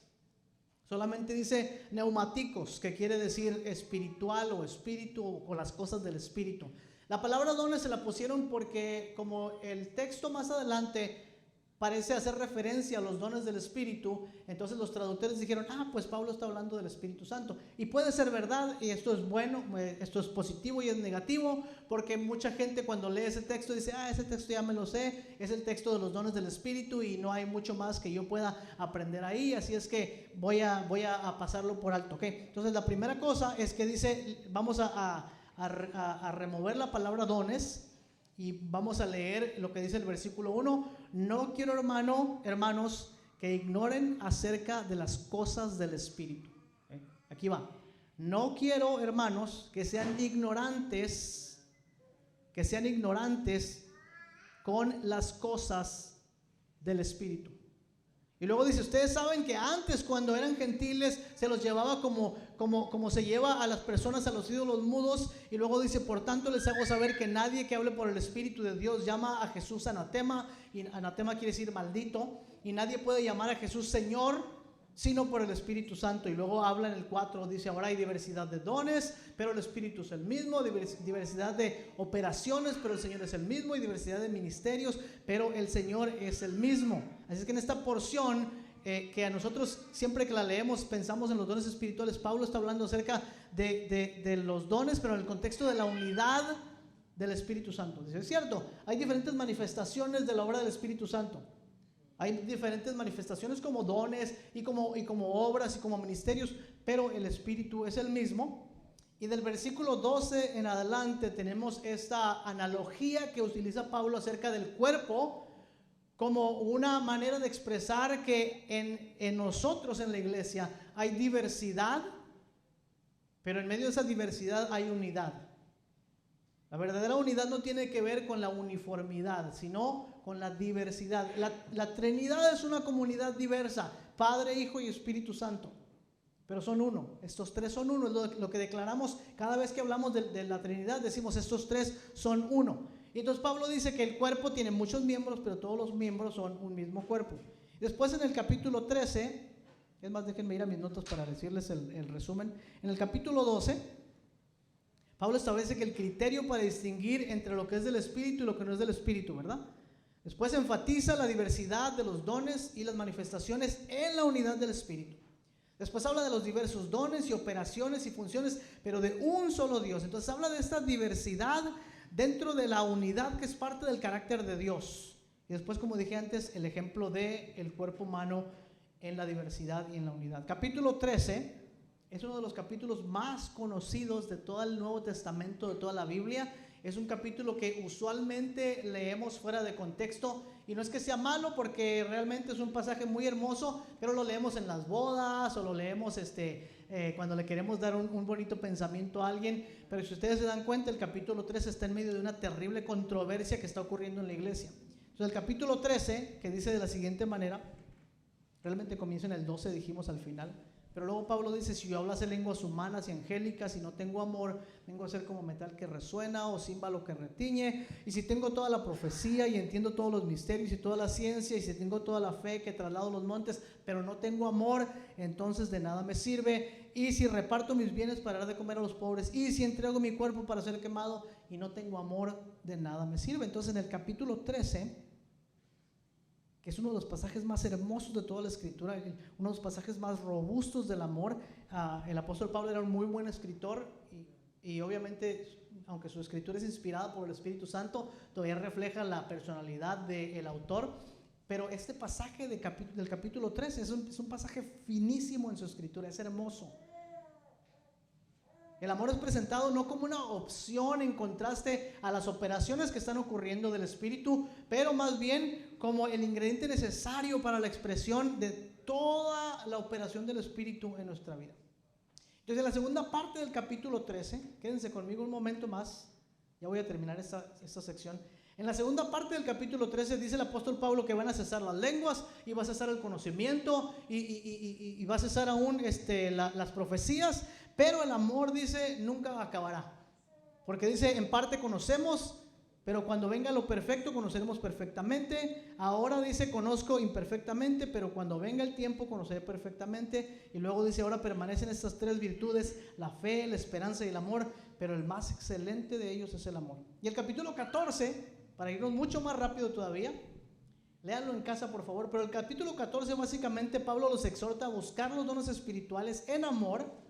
Solamente dice neumáticos, que quiere decir espiritual o espíritu o las cosas del espíritu. La palabra dones se la pusieron porque como el texto más adelante parece hacer referencia a los dones del Espíritu, entonces los traductores dijeron, pues Pablo está hablando del Espíritu Santo. Y puede ser verdad, y esto es bueno, esto es positivo y es negativo, porque mucha gente cuando lee ese texto dice, ese texto ya me lo sé, es el texto de los dones del Espíritu y no hay mucho más que yo pueda aprender ahí, así es que voy a pasarlo por alto. ¿Okay? Entonces la primera cosa es que dice, vamos a remover la palabra dones. Y vamos a leer lo que dice el versículo 1. No quiero, hermanos, que ignoren acerca de las cosas del Espíritu. Aquí va. No quiero, hermanos, que sean ignorantes con las cosas del Espíritu. Y luego dice, ustedes saben que antes cuando eran gentiles se los llevaba como se lleva a las personas a los ídolos mudos. Y luego dice, por tanto les hago saber que nadie que hable por el Espíritu de Dios llama a Jesús anatema. Y anatema quiere decir maldito. Y nadie puede llamar a Jesús Señor sino por el Espíritu Santo. Y luego habla en el 4, dice, ahora hay diversidad de dones, pero el Espíritu es el mismo, diversidad de operaciones, pero el Señor es el mismo, y diversidad de ministerios, pero el Señor es el mismo. Así es que en esta porción, que a nosotros siempre que la leemos pensamos en los dones espirituales, Pablo está hablando acerca de los dones, pero en el contexto de la unidad del Espíritu Santo. Dice, es cierto, hay diferentes manifestaciones de la obra del Espíritu Santo. Hay diferentes manifestaciones como dones y como obras y como ministerios, pero el Espíritu es el mismo. Y del versículo 12 en adelante tenemos esta analogía que utiliza Pablo acerca del cuerpo como una manera de expresar que en nosotros en la iglesia hay diversidad, pero en medio de esa diversidad hay unidad. La verdadera unidad no tiene que ver con la uniformidad, sino con la diversidad. La Trinidad es una comunidad diversa, Padre, Hijo y Espíritu Santo, pero son uno. Estos tres son uno, es lo que declaramos cada vez que hablamos de la Trinidad, decimos estos tres son uno. Y entonces Pablo dice que el cuerpo tiene muchos miembros, pero todos los miembros son un mismo cuerpo. Después en el capítulo 13, es más, déjenme ir a mis notas para decirles el resumen. En el capítulo 12, Pablo establece que el criterio para distinguir entre lo que es del Espíritu y lo que no es del Espíritu, ¿verdad? Después enfatiza la diversidad de los dones y las manifestaciones en la unidad del Espíritu. Después habla de los diversos dones y operaciones y funciones, pero de un solo Dios. Entonces habla de esta diversidad dentro de la unidad que es parte del carácter de Dios. Y después, como dije antes, el ejemplo del cuerpo humano en la diversidad y en la unidad. Capítulo 13 es uno de los capítulos más conocidos de todo el Nuevo Testamento, de toda la Biblia. Es un capítulo que usualmente leemos fuera de contexto, y no es que sea malo, porque realmente es un pasaje muy hermoso, pero lo leemos en las bodas o lo leemos cuando le queremos dar un bonito pensamiento a alguien. Pero si ustedes se dan cuenta, el capítulo 13 está en medio de una terrible controversia que está ocurriendo en la iglesia. Entonces el capítulo 13, que dice de la siguiente manera, realmente comienza en el 12, dijimos al final. Pero luego Pablo dice, si yo hablase lenguas humanas y angélicas y no tengo amor, vengo a ser como metal que resuena o címbalo que retiñe. Y si tengo toda la profecía y entiendo todos los misterios y toda la ciencia, y si tengo toda la fe que traslado los montes, pero no tengo amor, entonces de nada me sirve. Y si reparto mis bienes para dar de comer a los pobres, y si entrego mi cuerpo para ser quemado y no tengo amor, de nada me sirve. Entonces en el capítulo 13... que es uno de los pasajes más hermosos de toda la Escritura, uno de los pasajes más robustos del amor. El apóstol Pablo era un muy buen escritor y obviamente, aunque su escritura es inspirada por el Espíritu Santo, todavía refleja la personalidad del autor. Pero este pasaje del capítulo 13 es un pasaje finísimo en su escritura, es hermoso. El amor es presentado no como una opción en contraste a las operaciones que están ocurriendo del Espíritu, pero más bien como el ingrediente necesario para la expresión de toda la operación del Espíritu en nuestra vida. Entonces, en la segunda parte del capítulo 13, quédense conmigo un momento más, ya voy a terminar esta sección. En la segunda parte del capítulo 13 dice el apóstol Pablo que van a cesar las lenguas y va a cesar el conocimiento y va a cesar aún las profecías, pero el amor, dice, nunca acabará. Porque dice, en parte conocemos, pero cuando venga lo perfecto conoceremos perfectamente. Ahora dice, conozco imperfectamente, pero cuando venga el tiempo conoceré perfectamente. Y luego dice, ahora permanecen estas tres virtudes, la fe, la esperanza y el amor, pero el más excelente de ellos es el amor. Y el capítulo 14, para irnos mucho más rápido todavía, léanlo en casa por favor, pero el capítulo 14 básicamente Pablo los exhorta a buscar los dones espirituales en amor.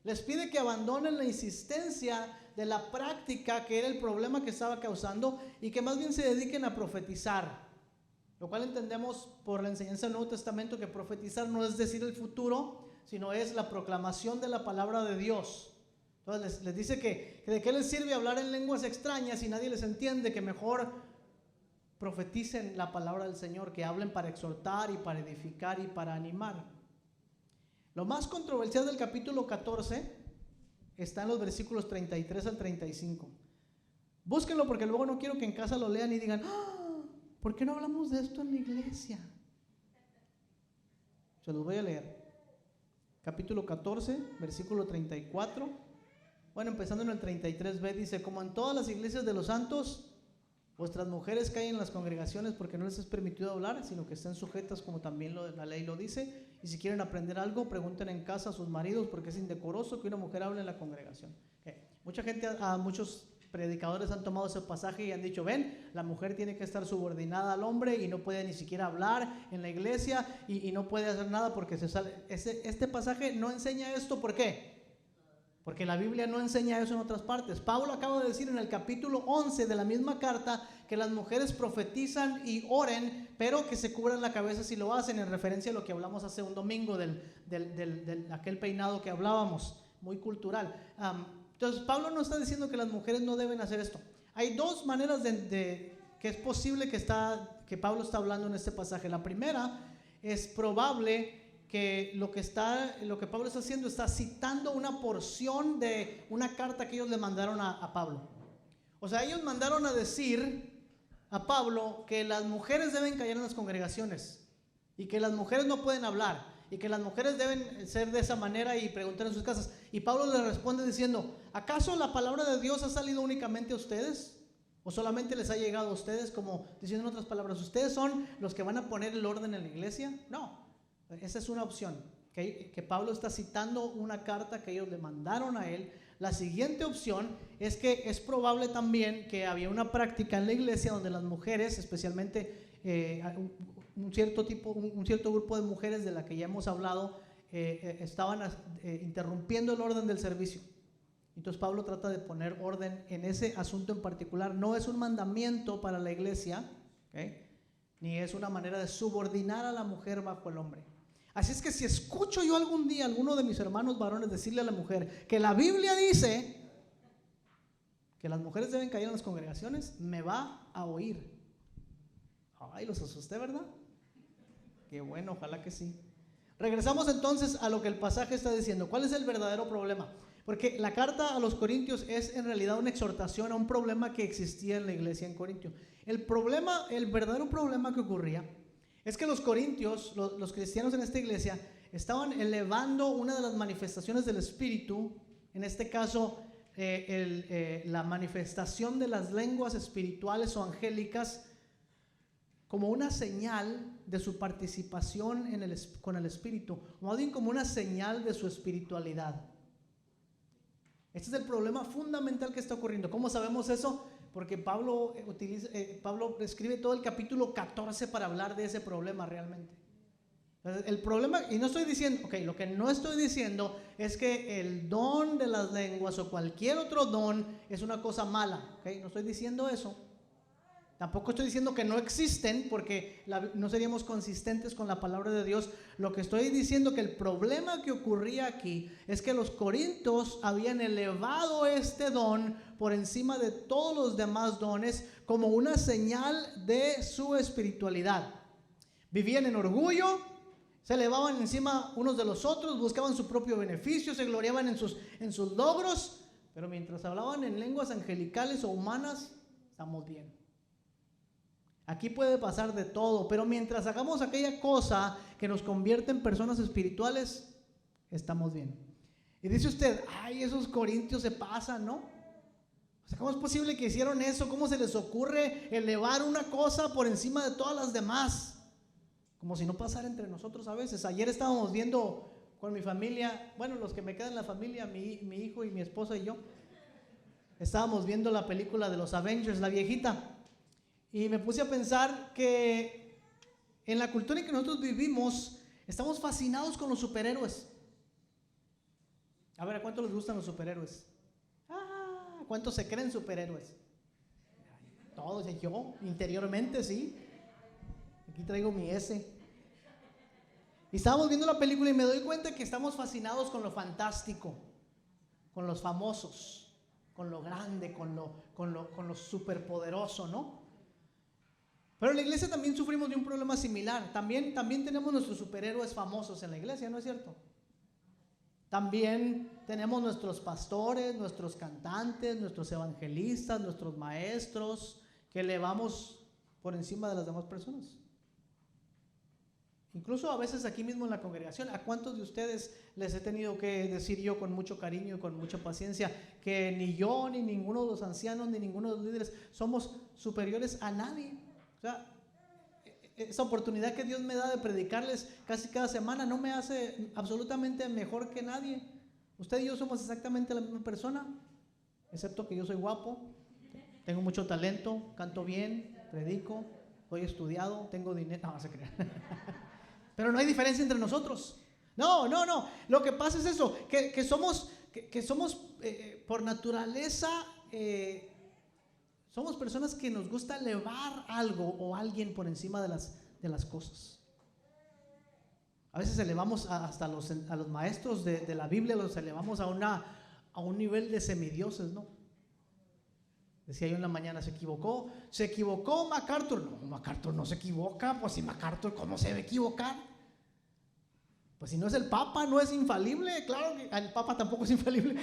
Les pide que abandonen la insistencia de la práctica, que era el problema que estaba causando, y que más bien se dediquen a profetizar. Lo cual entendemos por la enseñanza del Nuevo Testamento que profetizar no es decir el futuro, sino es la proclamación de la palabra de Dios. Entonces les dice que de qué les sirve hablar en lenguas extrañas si nadie les entiende, que mejor profeticen la palabra del Señor, que hablen para exhortar y para edificar y para animar. Lo más controversial del capítulo 14 está en los versículos 33 al 35. Búsquenlo porque luego no quiero que en casa lo lean y digan, ¡ah! ¿por qué no hablamos de esto en la iglesia? Se los voy a leer. Capítulo 14, versículo 34. Bueno, empezando en el 33b, dice: como en todas las iglesias de los santos, vuestras mujeres callen en las congregaciones porque no les es permitido hablar, sino que estén sujetas como también la ley lo dice. Y si quieren aprender algo, pregunten en casa a sus maridos, porque es indecoroso que una mujer hable en la congregación. Mucha gente, muchos predicadores han tomado ese pasaje y han dicho: ven, la mujer tiene que estar subordinada al hombre y no puede ni siquiera hablar en la iglesia y no puede hacer nada porque se sale. Este pasaje no enseña esto. ¿Por qué? Porque la Biblia no enseña eso en otras partes. Pablo acaba de decir en el capítulo 11 de la misma carta que las mujeres profetizan y oren, pero que se cubran la cabeza si lo hacen, en referencia a lo que hablamos hace un domingo del aquel peinado que hablábamos, muy cultural. Entonces Pablo no está diciendo que las mujeres no deben hacer esto. Hay dos maneras que es posible que Pablo está hablando en este pasaje. La primera, es probable que lo que Pablo está haciendo, está citando una porción de una carta que ellos le mandaron a Pablo. O sea, ellos mandaron a decir a Pablo que las mujeres deben callar en las congregaciones y que las mujeres no pueden hablar y que las mujeres deben ser de esa manera y preguntar en sus casas. Y Pablo le responde diciendo: ¿acaso la palabra de Dios ha salido únicamente a ustedes? ¿O solamente les ha llegado a ustedes? Como diciendo en otras palabras, ¿ustedes son los que van a poner el orden en la iglesia? No. Esa es una opción, que Pablo está citando una carta que ellos le mandaron a él. La siguiente opción es que es probable también que había una práctica en la iglesia donde las mujeres, especialmente un cierto grupo de mujeres de la que ya hemos hablado, estaban interrumpiendo el orden del servicio. Entonces Pablo trata de poner orden en ese asunto en particular. No es un mandamiento para la iglesia, ni es una manera de subordinar a la mujer bajo el hombre. Así es que si escucho yo algún día a alguno de mis hermanos varones decirle a la mujer que la Biblia dice que las mujeres deben callar en las congregaciones, me va a oír. Ay, los asusté, ¿verdad? Qué bueno, ojalá que sí. Regresamos entonces a lo que el pasaje está diciendo. ¿Cuál es el verdadero problema? Porque la carta a los Corintios es en realidad una exhortación a un problema que existía en la iglesia en Corintio. El verdadero problema que ocurría es que los corintios, los cristianos en esta iglesia, estaban elevando una de las manifestaciones del Espíritu, en este caso la manifestación de las lenguas espirituales o angélicas, como una señal de su participación con el Espíritu, o más bien como una señal de su espiritualidad. Este es el problema fundamental que está ocurriendo. ¿Cómo sabemos eso? Porque Pablo escribe todo el capítulo 14 para hablar de ese problema realmente. El problema, y no estoy diciendo, lo que no estoy diciendo es que el don de las lenguas o cualquier otro don es una cosa mala, no estoy diciendo eso. Tampoco estoy diciendo que no existen, porque no seríamos consistentes con la palabra de Dios. Lo que estoy diciendo que el problema que ocurría aquí es que los corintios habían elevado este don por encima de todos los demás dones como una señal de su espiritualidad. Vivían en orgullo, se elevaban encima unos de los otros, buscaban su propio beneficio, se gloriaban en sus logros, pero mientras hablaban en lenguas angelicales o humanas, estamos bien. Aquí puede pasar de todo, pero mientras hagamos aquella cosa que nos convierte en personas espirituales, estamos bien. Y dice usted: ay, esos corintios se pasan, ¿no? O sea, ¿cómo es posible que hicieron eso? ¿Cómo se les ocurre elevar una cosa por encima de todas las demás? Como si no pasara entre nosotros a veces. Ayer estábamos viendo con mi familia, bueno, los que me quedan en la familia, mi hijo y mi esposa y yo, estábamos viendo la película de los Avengers, la viejita. Y me puse a pensar que en la cultura en que nosotros vivimos, estamos fascinados con los superhéroes. A ver, ¿a cuántos les gustan los superhéroes? ¿Cuántos se creen superhéroes? Todos, yo interiormente sí. Aquí traigo mi S. Y estábamos viendo la película y me doy cuenta que estamos fascinados con lo fantástico, con los famosos, con lo grande, con lo superpoderoso, ¿no? Pero en la iglesia también sufrimos de un problema similar. También tenemos nuestros superhéroes famosos en la iglesia, ¿no es cierto? También tenemos nuestros pastores, nuestros cantantes, nuestros evangelistas, nuestros maestros, que elevamos por encima de las demás personas. Incluso a veces aquí mismo en la congregación, ¿a cuántos de ustedes les he tenido que decir yo con mucho cariño y con mucha paciencia que ni yo, ni ninguno de los ancianos, ni ninguno de los líderes somos superiores a nadie? O sea, esa oportunidad que Dios me da de predicarles casi cada semana no me hace absolutamente mejor que nadie. Usted y yo somos exactamente la misma persona, excepto que yo soy guapo, tengo mucho talento, canto bien, predico, soy estudiado, tengo dinero. No se crean. Pero no hay diferencia entre nosotros. No. Lo que pasa es eso, que somos por naturaleza, somos personas que nos gusta elevar algo o alguien por encima de las cosas. A veces elevamos hasta a los maestros de la Biblia, los elevamos a un nivel de semidioses, ¿no? Decía yo en la mañana, ¿se equivocó MacArthur? No, MacArthur no se equivoca. Pues si MacArthur, ¿cómo se debe equivocar? Pues si no es el Papa, no es infalible. Claro que el Papa tampoco es infalible.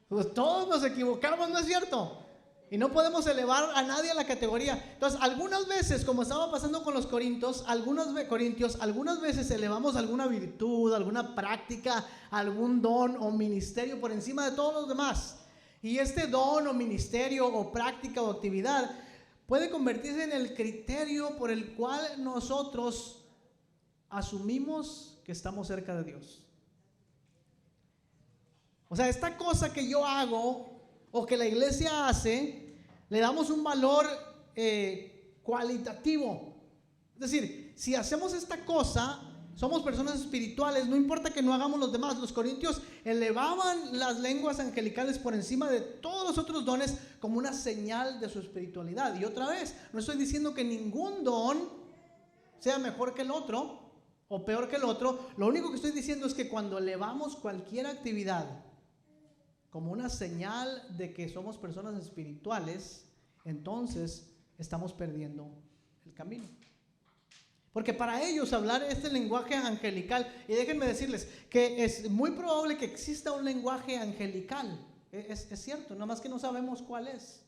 Pues todos nos equivocamos, ¿no es cierto? Y no podemos elevar a nadie a la categoría. Entonces, algunas veces, como estaba pasando con los corintios, algunas veces elevamos alguna virtud, alguna práctica, algún don o ministerio por encima de todos los demás. Y este don o ministerio o práctica o actividad puede convertirse en el criterio por el cual nosotros asumimos que estamos cerca de Dios. O sea, esta cosa que yo hago o que la iglesia hace, le damos un valor cualitativo. Es decir, si hacemos esta cosa, somos personas espirituales, no importa que no hagamos los demás. Los corintios elevaban las lenguas angelicales por encima de todos los otros dones como una señal de su espiritualidad. Y otra vez, no estoy diciendo que ningún don sea mejor que el otro o peor que el otro. Lo único que estoy diciendo es que cuando elevamos cualquier actividad como una señal de que somos personas espirituales, entonces estamos perdiendo el camino. Porque para ellos hablar este lenguaje angelical, y déjenme decirles que es muy probable que exista un lenguaje angelical, es cierto, nada más que no sabemos cuál es.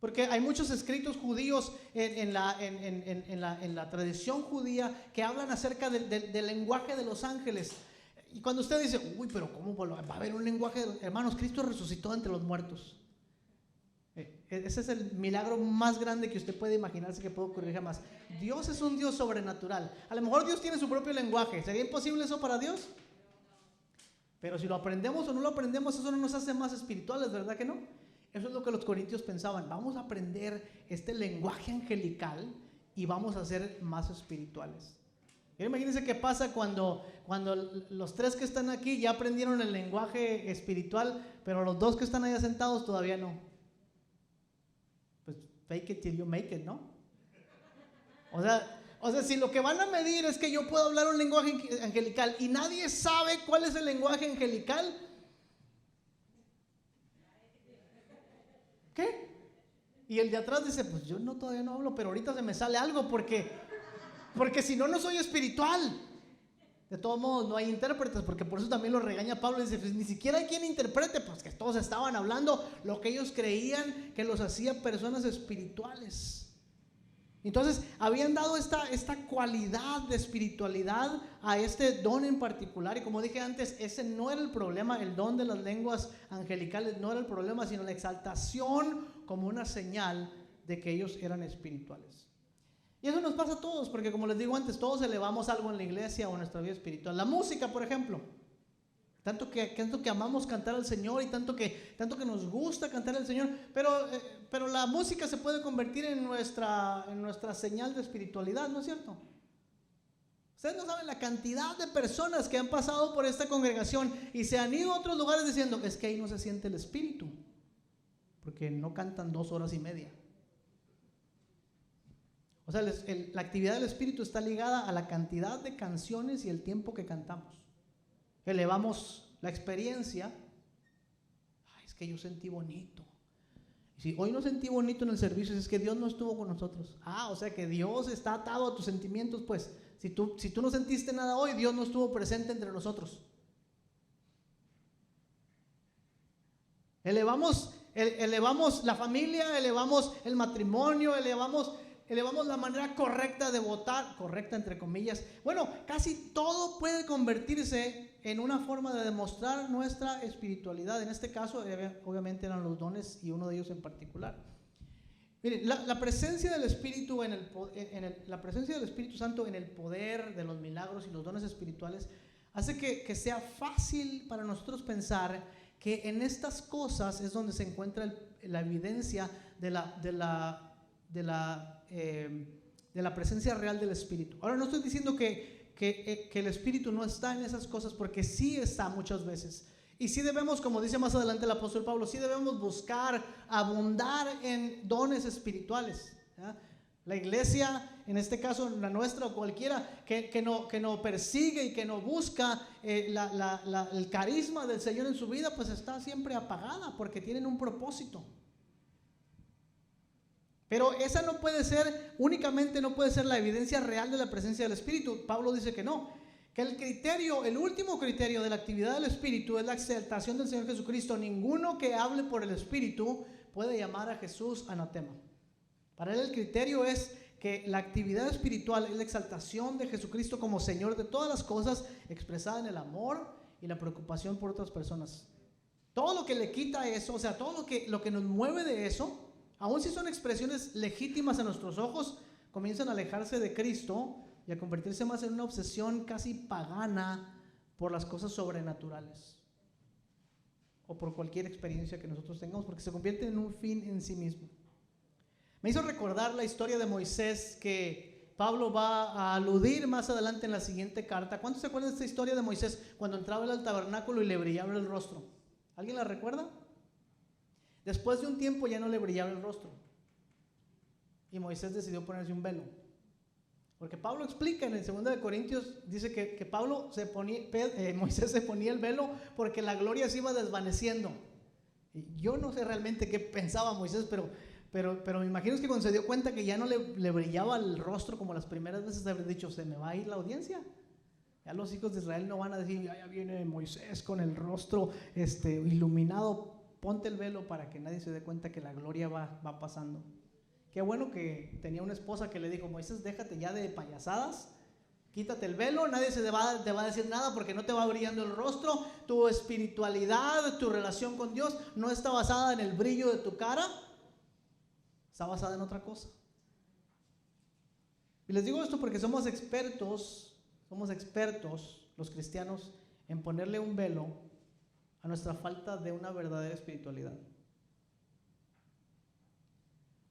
Porque hay muchos escritos judíos en la tradición judía que hablan acerca del lenguaje de los ángeles. Y cuando usted dice, uy, pero ¿cómo va a haber un lenguaje? Hermanos, Cristo resucitó entre los muertos. Ese es el milagro más grande que usted puede imaginarse que puede ocurrir jamás. Dios es un Dios sobrenatural. A lo mejor Dios tiene su propio lenguaje. ¿Sería imposible eso para Dios? Pero si lo aprendemos o no lo aprendemos, eso no nos hace más espirituales, ¿verdad que no? Eso es lo que los corintios pensaban. Vamos a aprender este lenguaje angelical y vamos a ser más espirituales. Imagínense qué pasa cuando los tres que están aquí ya aprendieron el lenguaje espiritual, pero los dos que están allá sentados todavía no. Pues fake it till you make it, ¿no? O sea, si lo que van a medir es que yo puedo hablar un lenguaje angelical y nadie sabe cuál es el lenguaje angelical, ¿qué? Y el de atrás dice, pues yo todavía no hablo, pero ahorita se me sale algo porque si no, no soy espiritual. De todos modos, no hay intérpretes, porque por eso también lo regaña Pablo. Dice, pues ni siquiera hay quien interprete, pues que todos estaban hablando lo que ellos creían que los hacía personas espirituales. Entonces, habían dado esta cualidad de espiritualidad a este don en particular. Y como dije antes, ese no era el problema, el don de las lenguas angelicales no era el problema, sino la exaltación como una señal de que ellos eran espirituales. Y eso nos pasa a todos, porque como les digo antes, todos elevamos algo en la iglesia o en nuestra vida espiritual. La música, por ejemplo, tanto que amamos cantar al Señor y tanto que nos gusta cantar al Señor, pero la música se puede convertir en nuestra señal de espiritualidad, ¿no es cierto? Ustedes no saben la cantidad de personas que han pasado por esta congregación y se han ido a otros lugares diciendo, es que ahí no se siente el espíritu, porque no cantan 2 horas y media. O sea, la actividad del espíritu está ligada a la cantidad de canciones y el tiempo que cantamos. Elevamos la experiencia. Ay, es que yo sentí bonito. Y si hoy no sentí bonito en el servicio, es que Dios no estuvo con nosotros. O sea que Dios está atado a tus sentimientos, pues. Si tú no sentiste nada hoy, Dios no estuvo presente entre nosotros. Elevamos elevamos la familia, elevamos el matrimonio, elevamos la manera correcta de votar, correcta entre comillas. Bueno, casi todo puede convertirse en una forma de demostrar nuestra espiritualidad. En este caso, obviamente eran los dones y uno de ellos en particular. Miren, la presencia del Espíritu la presencia del Espíritu Santo en el poder de los milagros y los dones espirituales hace que sea fácil para nosotros pensar que en estas cosas es donde se encuentra la evidencia de la presencia real del Espíritu. Ahora, no estoy diciendo que el Espíritu no está en esas cosas, porque sí está muchas veces. Y sí debemos, como dice más adelante el apóstol Pablo, sí debemos buscar abundar en dones espirituales, ¿ya? La iglesia, en este caso la nuestra o cualquiera, que no persigue y que no busca el carisma del Señor en su vida, pues está siempre apagada, porque tienen un propósito. Pero esa no puede ser, únicamente no puede ser la evidencia real de la presencia del Espíritu. Pablo dice que no, que el último criterio de la actividad del Espíritu es la exaltación del Señor Jesucristo. Ninguno que hable por el Espíritu puede llamar a Jesús anatema. Para él el criterio es que la actividad espiritual es la exaltación de Jesucristo como Señor de todas las cosas, expresada en el amor y la preocupación por otras personas. Todo lo que le quita eso, o sea, todo lo que nos mueve de eso, aun si son expresiones legítimas a nuestros ojos, comienzan a alejarse de Cristo y a convertirse más en una obsesión casi pagana por las cosas sobrenaturales o por cualquier experiencia que nosotros tengamos, porque se convierte en un fin en sí mismo. Me hizo recordar la historia de Moisés, que Pablo va a aludir más adelante en la siguiente carta. ¿Cuántos se acuerdan de esta historia de Moisés cuando entraba él al tabernáculo y le brillaba el rostro? ¿Alguien la recuerda? Después de un tiempo ya no le brillaba el rostro y Moisés decidió ponerse un velo, porque Pablo explica en el 2 de Corintios, dice que Moisés se ponía el velo porque la gloria se iba desvaneciendo. Y yo no sé realmente qué pensaba Moisés, pero me imagino que cuando se dio cuenta que ya no le brillaba el rostro como las primeras veces, habría dicho, se me va a ir la audiencia. Ya los hijos de Israel no van a decir, ya viene Moisés con el rostro iluminado. Ponte el velo para que nadie se dé cuenta que la gloria va pasando. Qué bueno que tenía una esposa que le dijo, Moisés, déjate ya de payasadas, quítate el velo, nadie te va a decir nada porque no te va brillando el rostro. Tu espiritualidad, tu relación con Dios no está basada en el brillo de tu cara, está basada en otra cosa. Y les digo esto porque somos expertos los cristianos en ponerle un velo a nuestra falta de una verdadera espiritualidad.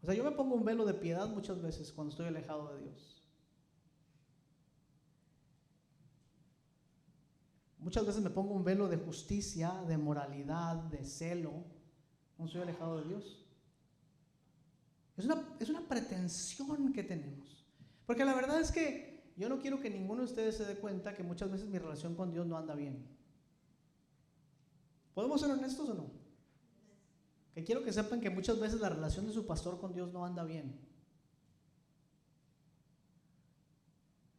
O sea, yo me pongo un velo de piedad muchas veces cuando estoy alejado de Dios. Muchas veces me pongo un velo de justicia, de moralidad, de celo, cuando estoy alejado de Dios. Es una pretensión que tenemos. Porque la verdad es que yo no quiero que ninguno de ustedes se dé cuenta que muchas veces mi relación con Dios no anda bien. ¿Podemos ser honestos o no? Que quiero que sepan que muchas veces la relación de su pastor con Dios no anda bien.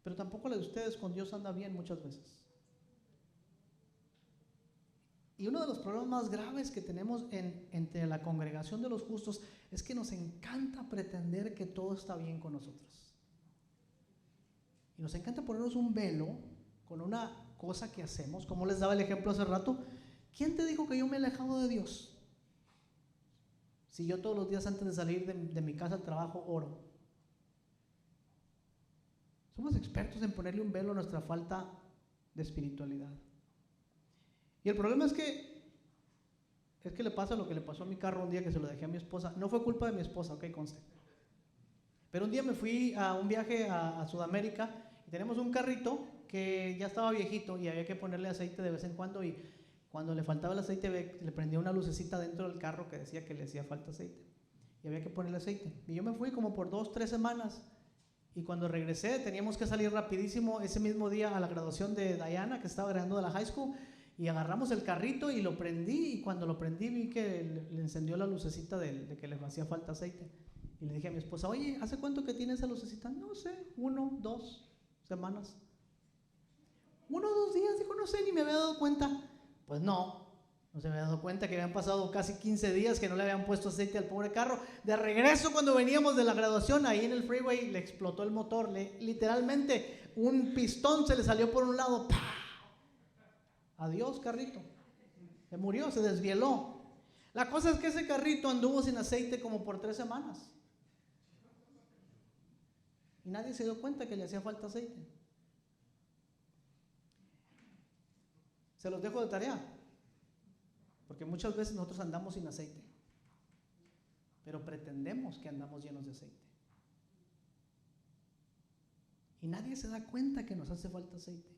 Pero tampoco la de ustedes con Dios anda bien muchas veces. Y uno de los problemas más graves que tenemos entre la congregación de los justos es que nos encanta pretender que todo está bien con nosotros. Y nos encanta ponernos un velo con una cosa que hacemos, como les daba el ejemplo hace rato. ¿Quién te dijo que yo me he alejado de Dios? Si yo todos los días antes de salir de mi casa al trabajo oro. Somos expertos en ponerle un velo a nuestra falta de espiritualidad. Y el problema es que le pasa lo que le pasó a mi carro un día que se lo dejé a mi esposa. No fue culpa de mi esposa, ok, conste. Pero un día me fui a un viaje a Sudamérica y tenemos un carrito que ya estaba viejito y había que ponerle aceite de vez en cuando, y cuando le faltaba el aceite le prendía una lucecita dentro del carro que decía que le hacía falta aceite y había que ponerle aceite. Y yo me fui como por 2-3 semanas y cuando regresé teníamos que salir rapidísimo ese mismo día a la graduación de Diana, que estaba graduando de la high school, y agarramos el carrito y lo prendí, y cuando lo prendí vi que le encendió la lucecita de que le hacía falta aceite. Y le dije a mi esposa, oye, ¿hace cuánto que tiene esa lucecita? No sé, 1-2 semanas. 1 o 2 días, dijo, no sé, ni me había dado cuenta. Pues no, No se había dado cuenta que habían pasado casi 15 días que no le habían puesto aceite al pobre carro. De regreso, cuando veníamos de la graduación, ahí en el freeway le explotó el motor. Literalmente un pistón se le salió por un lado. ¡Pah! Adiós, carrito. Se murió, se desvieló. La cosa es que ese carrito anduvo sin aceite como por 3 semanas. Y nadie se dio cuenta que le hacía falta aceite. Se los dejo de tarea. Porque muchas veces nosotros andamos sin aceite, pero pretendemos que andamos llenos de aceite. Y nadie se da cuenta que nos hace falta aceite.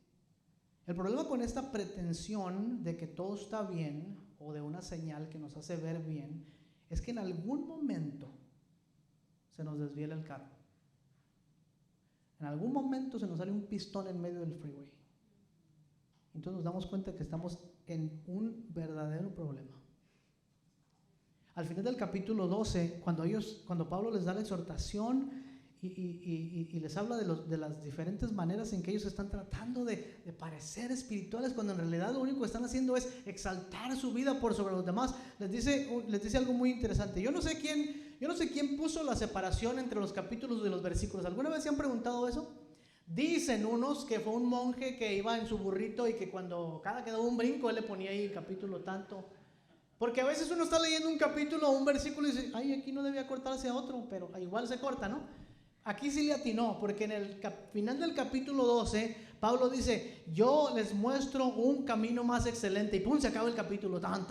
El problema con esta pretensión de que todo está bien o de una señal que nos hace ver bien es que en algún momento se nos desviela el carro. En algún momento se nos sale un pistón en medio del freeway. Entonces nos damos cuenta que estamos en un verdadero problema. Al final del capítulo 12, cuando Pablo les da la exhortación y les habla de las diferentes maneras en que ellos están tratando de parecer espirituales, cuando en realidad lo único que están haciendo es exaltar su vida por sobre los demás, les dice algo muy interesante. Yo no sé quién puso la separación entre los capítulos de los versículos. ¿Alguna vez se han preguntado eso? Dicen unos que fue un monje que iba en su burrito y que cuando cada que daba un brinco él le ponía ahí el capítulo tanto. Porque a veces uno está leyendo un capítulo o un versículo y dice, ay, aquí no debía cortarse a otro, pero igual se corta, ¿no? Aquí sí le atinó, porque en el final del capítulo 12, Pablo dice, yo les muestro un camino más excelente. Y pum, se acaba el capítulo, tan.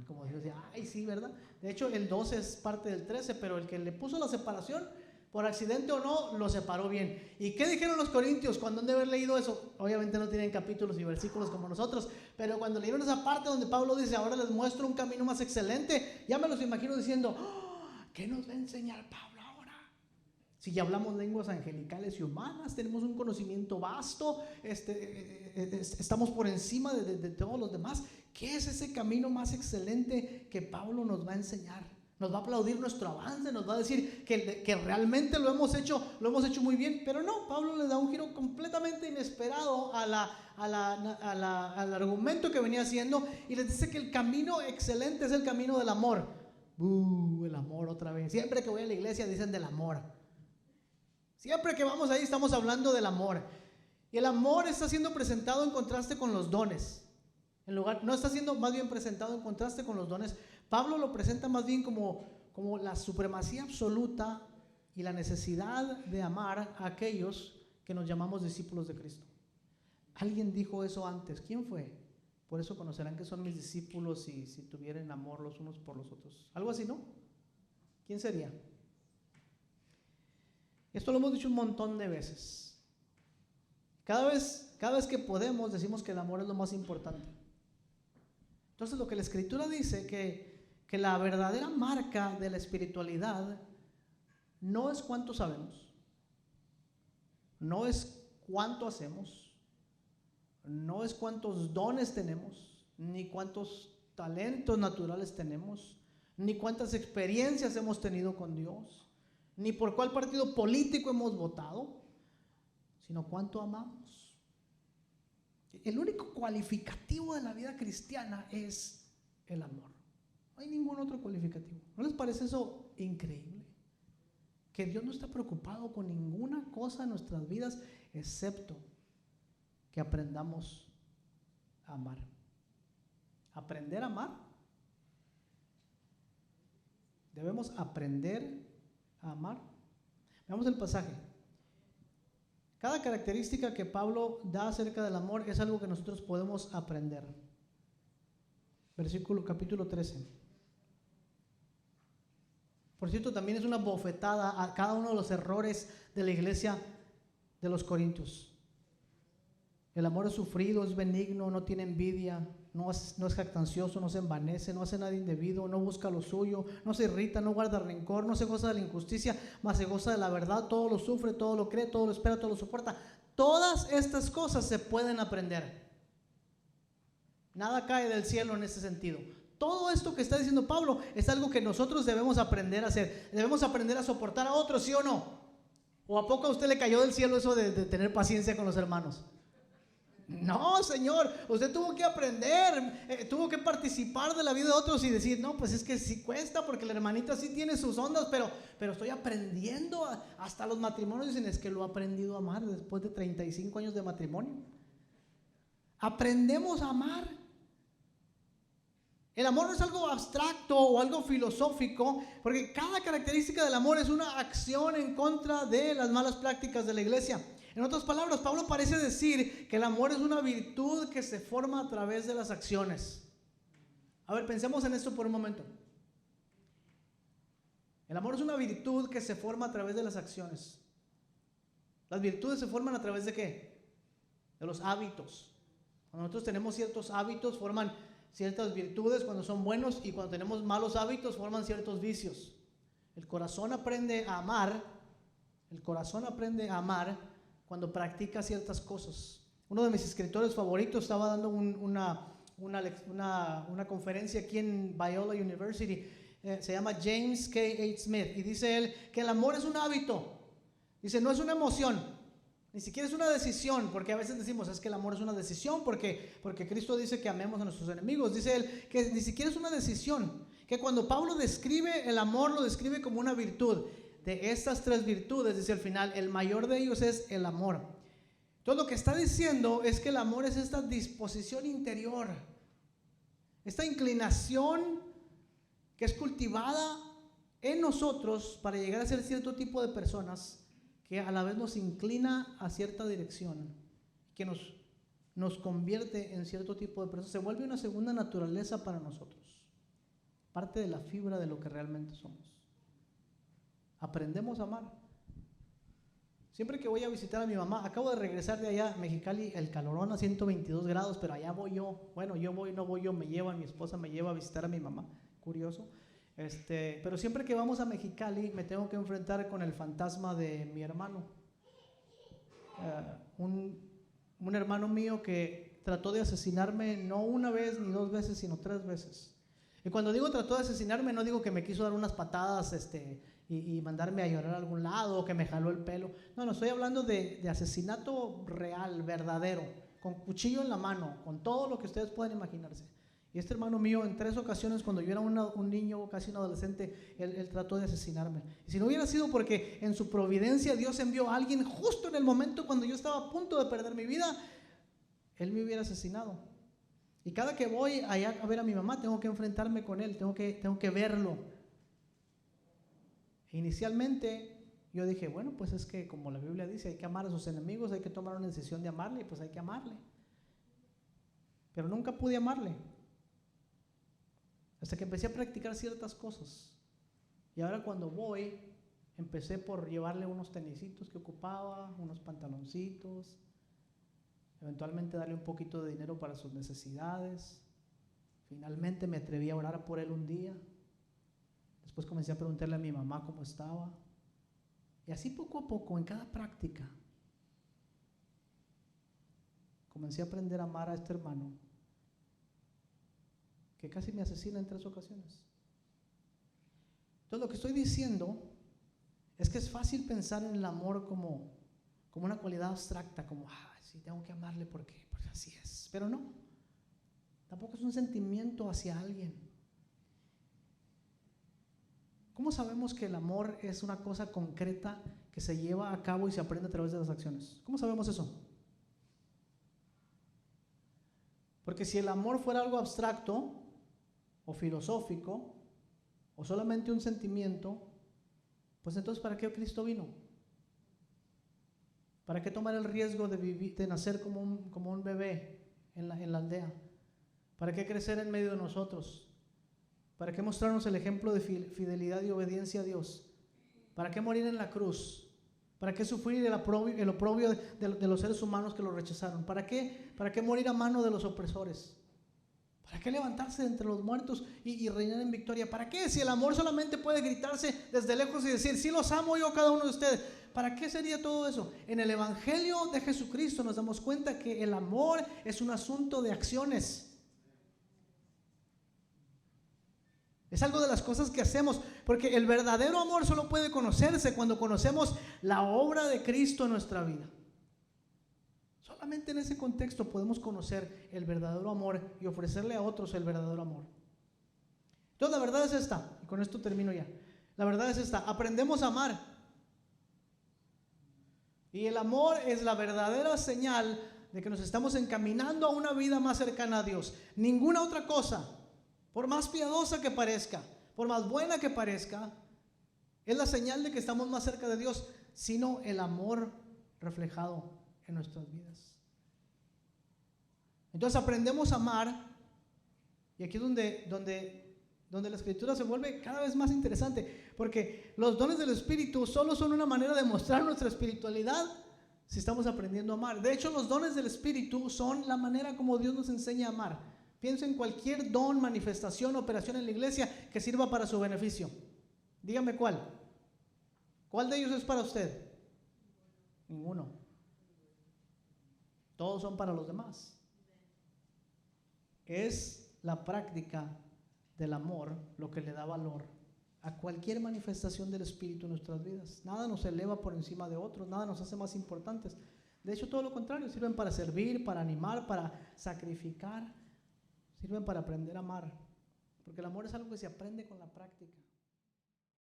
Como Dios dice, ay, sí, ¿verdad? De hecho, el 12 es parte del 13, pero el que le puso la separación, por accidente o no, lo separó bien. ¿Y qué dijeron los corintios cuando han de haber leído eso? Obviamente no tienen capítulos y versículos como nosotros, pero cuando leyeron esa parte donde Pablo dice, ahora les muestro un camino más excelente, ya me los imagino diciendo, ¿qué nos va a enseñar Pablo ahora? Si ya hablamos lenguas angelicales y humanas, tenemos un conocimiento vasto, estamos por encima de todos los demás. ¿Qué es ese camino más excelente que Pablo nos va a enseñar? Nos va a aplaudir nuestro avance, nos va a decir que realmente lo hemos hecho muy bien, pero no, Pablo le da un giro completamente inesperado al argumento que venía haciendo y les dice que el camino excelente es el camino del amor. El amor otra vez. Siempre que voy a la iglesia dicen del amor. Siempre que vamos ahí estamos hablando del amor. Y el amor está siendo presentado en contraste con los dones. No está siendo más bien presentado en contraste con los dones. Pablo lo presenta más bien como la supremacía absoluta y la necesidad de amar a aquellos que nos llamamos discípulos de Cristo. Alguien dijo eso antes. ¿Quién fue? Por eso conocerán que son mis discípulos si tuvieran amor los unos por los otros. Algo así, ¿no? ¿Quién sería? Esto lo hemos dicho un montón de veces. Cada vez que podemos decimos que el amor es lo más importante. Entonces lo que la Escritura dice que la verdadera marca de la espiritualidad no es cuánto sabemos, no es cuánto hacemos, no es cuántos dones tenemos, ni cuántos talentos naturales tenemos, ni cuántas experiencias hemos tenido con Dios, ni por cuál partido político hemos votado, sino cuánto amamos. El único cualificativo de la vida cristiana es el amor. No hay ningún otro cualificativo. ¿No les parece eso increíble? Que Dios no está preocupado con ninguna cosa en nuestras vidas excepto que aprendamos a amar. ¿Aprender a amar? Debemos aprender a amar. Veamos el pasaje. Cada característica que Pablo da acerca del amor es algo que nosotros podemos aprender. Capítulo 13. Por cierto, también es una bofetada a cada uno de los errores de la iglesia de los Corintios. El amor es sufrido, es benigno, no tiene envidia, no es jactancioso, no se envanece, no hace nada indebido, no busca lo suyo, no se irrita, no guarda rencor, no se goza de la injusticia, mas se goza de la verdad, todo lo sufre, todo lo cree, todo lo espera, todo lo soporta. Todas estas cosas se pueden aprender. Nada cae del cielo en ese sentido. Todo esto que está diciendo Pablo es algo que nosotros debemos aprender a hacer. Debemos aprender a soportar a otros, ¿sí o no? ¿O a poco a usted le cayó del cielo eso de tener paciencia con los hermanos? No, Señor, usted tuvo que aprender, tuvo que participar de la vida de otros y decir, no, pues es que sí cuesta porque la hermanita sí tiene sus ondas, pero estoy aprendiendo. Hasta los matrimonios dicen, es que lo he aprendido a amar después de 35 años de matrimonio. Aprendemos a amar. El amor no es algo abstracto o algo filosófico, porque cada característica del amor es una acción en contra de las malas prácticas de la iglesia. En otras palabras, Pablo parece decir que el amor es una virtud que se forma a través de las acciones. A ver, pensemos en esto por un momento. El amor es una virtud que se forma a través de las acciones. Las virtudes se forman a través de ¿qué? De los hábitos. Cuando nosotros tenemos ciertos hábitos, forman ciertas virtudes cuando son buenos, y cuando tenemos malos hábitos, forman ciertos vicios. El corazón aprende a amar. El corazón aprende a amar cuando practica ciertas cosas. Uno de mis escritores favoritos estaba dando una conferencia aquí en Biola University. Se llama James K. H. Smith, y dice él que el amor es un hábito. Dice, no es una emoción, ni siquiera es una decisión, porque a veces decimos, es que el amor es una decisión porque Cristo dice que amemos a nuestros enemigos. Dice él que ni siquiera es una decisión, que cuando Pablo describe el amor, lo describe como una virtud. De estas tres virtudes, dice al final, el mayor de ellos es el amor. Entonces lo que está diciendo es que el amor es esta disposición interior, esta inclinación que es cultivada en nosotros para llegar a ser cierto tipo de personas, que a la vez nos inclina a cierta dirección, que nos convierte en cierto tipo de personas. Se vuelve una segunda naturaleza para nosotros, parte de la fibra de lo que realmente somos. Aprendemos a amar. Siempre que voy a visitar a mi mamá, acabo de regresar de allá, Mexicali, el calorón a 122 grados, pero allá voy yo. Bueno, yo voy, no voy yo, me lleva, mi esposa me lleva a visitar a mi mamá. Curioso. Pero siempre que vamos a Mexicali me tengo que enfrentar con el fantasma de mi hermano. Un hermano mío que trató de asesinarme no una vez ni dos veces, sino 3 veces. Y cuando digo trató de asesinarme, no digo que me quiso dar unas patadas y mandarme a llorar a algún lado, o que me jaló el pelo. No, estoy hablando de asesinato real, verdadero, con cuchillo en la mano, con todo lo que ustedes puedan imaginarse. Y este hermano mío, en 3 ocasiones, cuando yo era un niño, casi un adolescente, él trató de asesinarme. Y si no hubiera sido porque en su providencia Dios envió a alguien justo en el momento cuando yo estaba a punto de perder mi vida, él me hubiera asesinado. Y cada que voy allá a ver a mi mamá, tengo que enfrentarme con él, tengo que verlo. Inicialmente yo dije, bueno, pues es que como la Biblia dice, hay que amar a sus enemigos, hay que tomar una decisión de amarle, y pues hay que amarle. Pero nunca pude amarle, hasta que empecé a practicar ciertas cosas. Y ahora cuando voy, empecé por llevarle unos tenisitos que ocupaba, unos pantaloncitos, eventualmente darle un poquito de dinero para sus necesidades. Finalmente me atreví a orar por él un día. Después comencé a preguntarle a mi mamá cómo estaba. Y así poco a poco, en cada práctica, comencé a aprender a amar a este hermano que casi me asesina en 3 ocasiones. Entonces lo que estoy diciendo es que es fácil pensar en el amor como una cualidad abstracta, como, sí, tengo que amarle porque así es. Pero no, tampoco es un sentimiento hacia alguien. ¿Cómo sabemos que el amor es una cosa concreta que se lleva a cabo y se aprende a través de las acciones? ¿Cómo sabemos eso? Porque si el amor fuera algo abstracto o filosófico o solamente un sentimiento, pues entonces ¿para qué Cristo vino? ¿Para qué tomar el riesgo de nacer como un bebé en la aldea? ¿Para qué crecer en medio de nosotros? ¿Para qué mostrarnos el ejemplo de fidelidad y obediencia a Dios? ¿Para qué morir en la cruz? ¿Para qué sufrir el oprobio de los seres humanos que lo rechazaron? ¿Para qué morir a mano de los opresores? ¿Para qué levantarse de entre los muertos y reinar en victoria? ¿Para qué? Si el amor solamente puede gritarse desde lejos y decir, sí los amo yo a cada uno de ustedes. ¿Para qué sería todo eso? En el Evangelio de Jesucristo nos damos cuenta que el amor es un asunto de acciones. Es algo de las cosas que hacemos, porque el verdadero amor solo puede conocerse cuando conocemos la obra de Cristo en nuestra vida. Solamente en ese contexto podemos conocer el verdadero amor y ofrecerle a otros el verdadero amor. Entonces la verdad es esta, y con esto termino ya. La verdad es esta, aprendemos a amar. Y el amor es la verdadera señal de que nos estamos encaminando a una vida más cercana a Dios. Ninguna otra cosa, por más piadosa que parezca, por más buena que parezca, es la señal de que estamos más cerca de Dios, sino el amor reflejado en nuestras vidas. Entonces aprendemos a amar, y aquí es donde la escritura se vuelve cada vez más interesante, porque los dones del Espíritu solo son una manera de mostrar nuestra espiritualidad si estamos aprendiendo a amar. De hecho, los dones del Espíritu son la manera como Dios nos enseña a amar. Piensa en cualquier don, manifestación, operación en la iglesia que sirva para su beneficio. Dígame cuál. ¿Cuál de ellos es para usted? Ninguno. Todos son para los demás. Es la práctica del amor lo que le da valor a cualquier manifestación del Espíritu en nuestras vidas. Nada nos eleva por encima de otros, nada nos hace más importantes. De hecho, todo lo contrario, sirven para servir, para animar, para sacrificar, sirven para aprender a amar. Porque el amor es algo que se aprende con la práctica.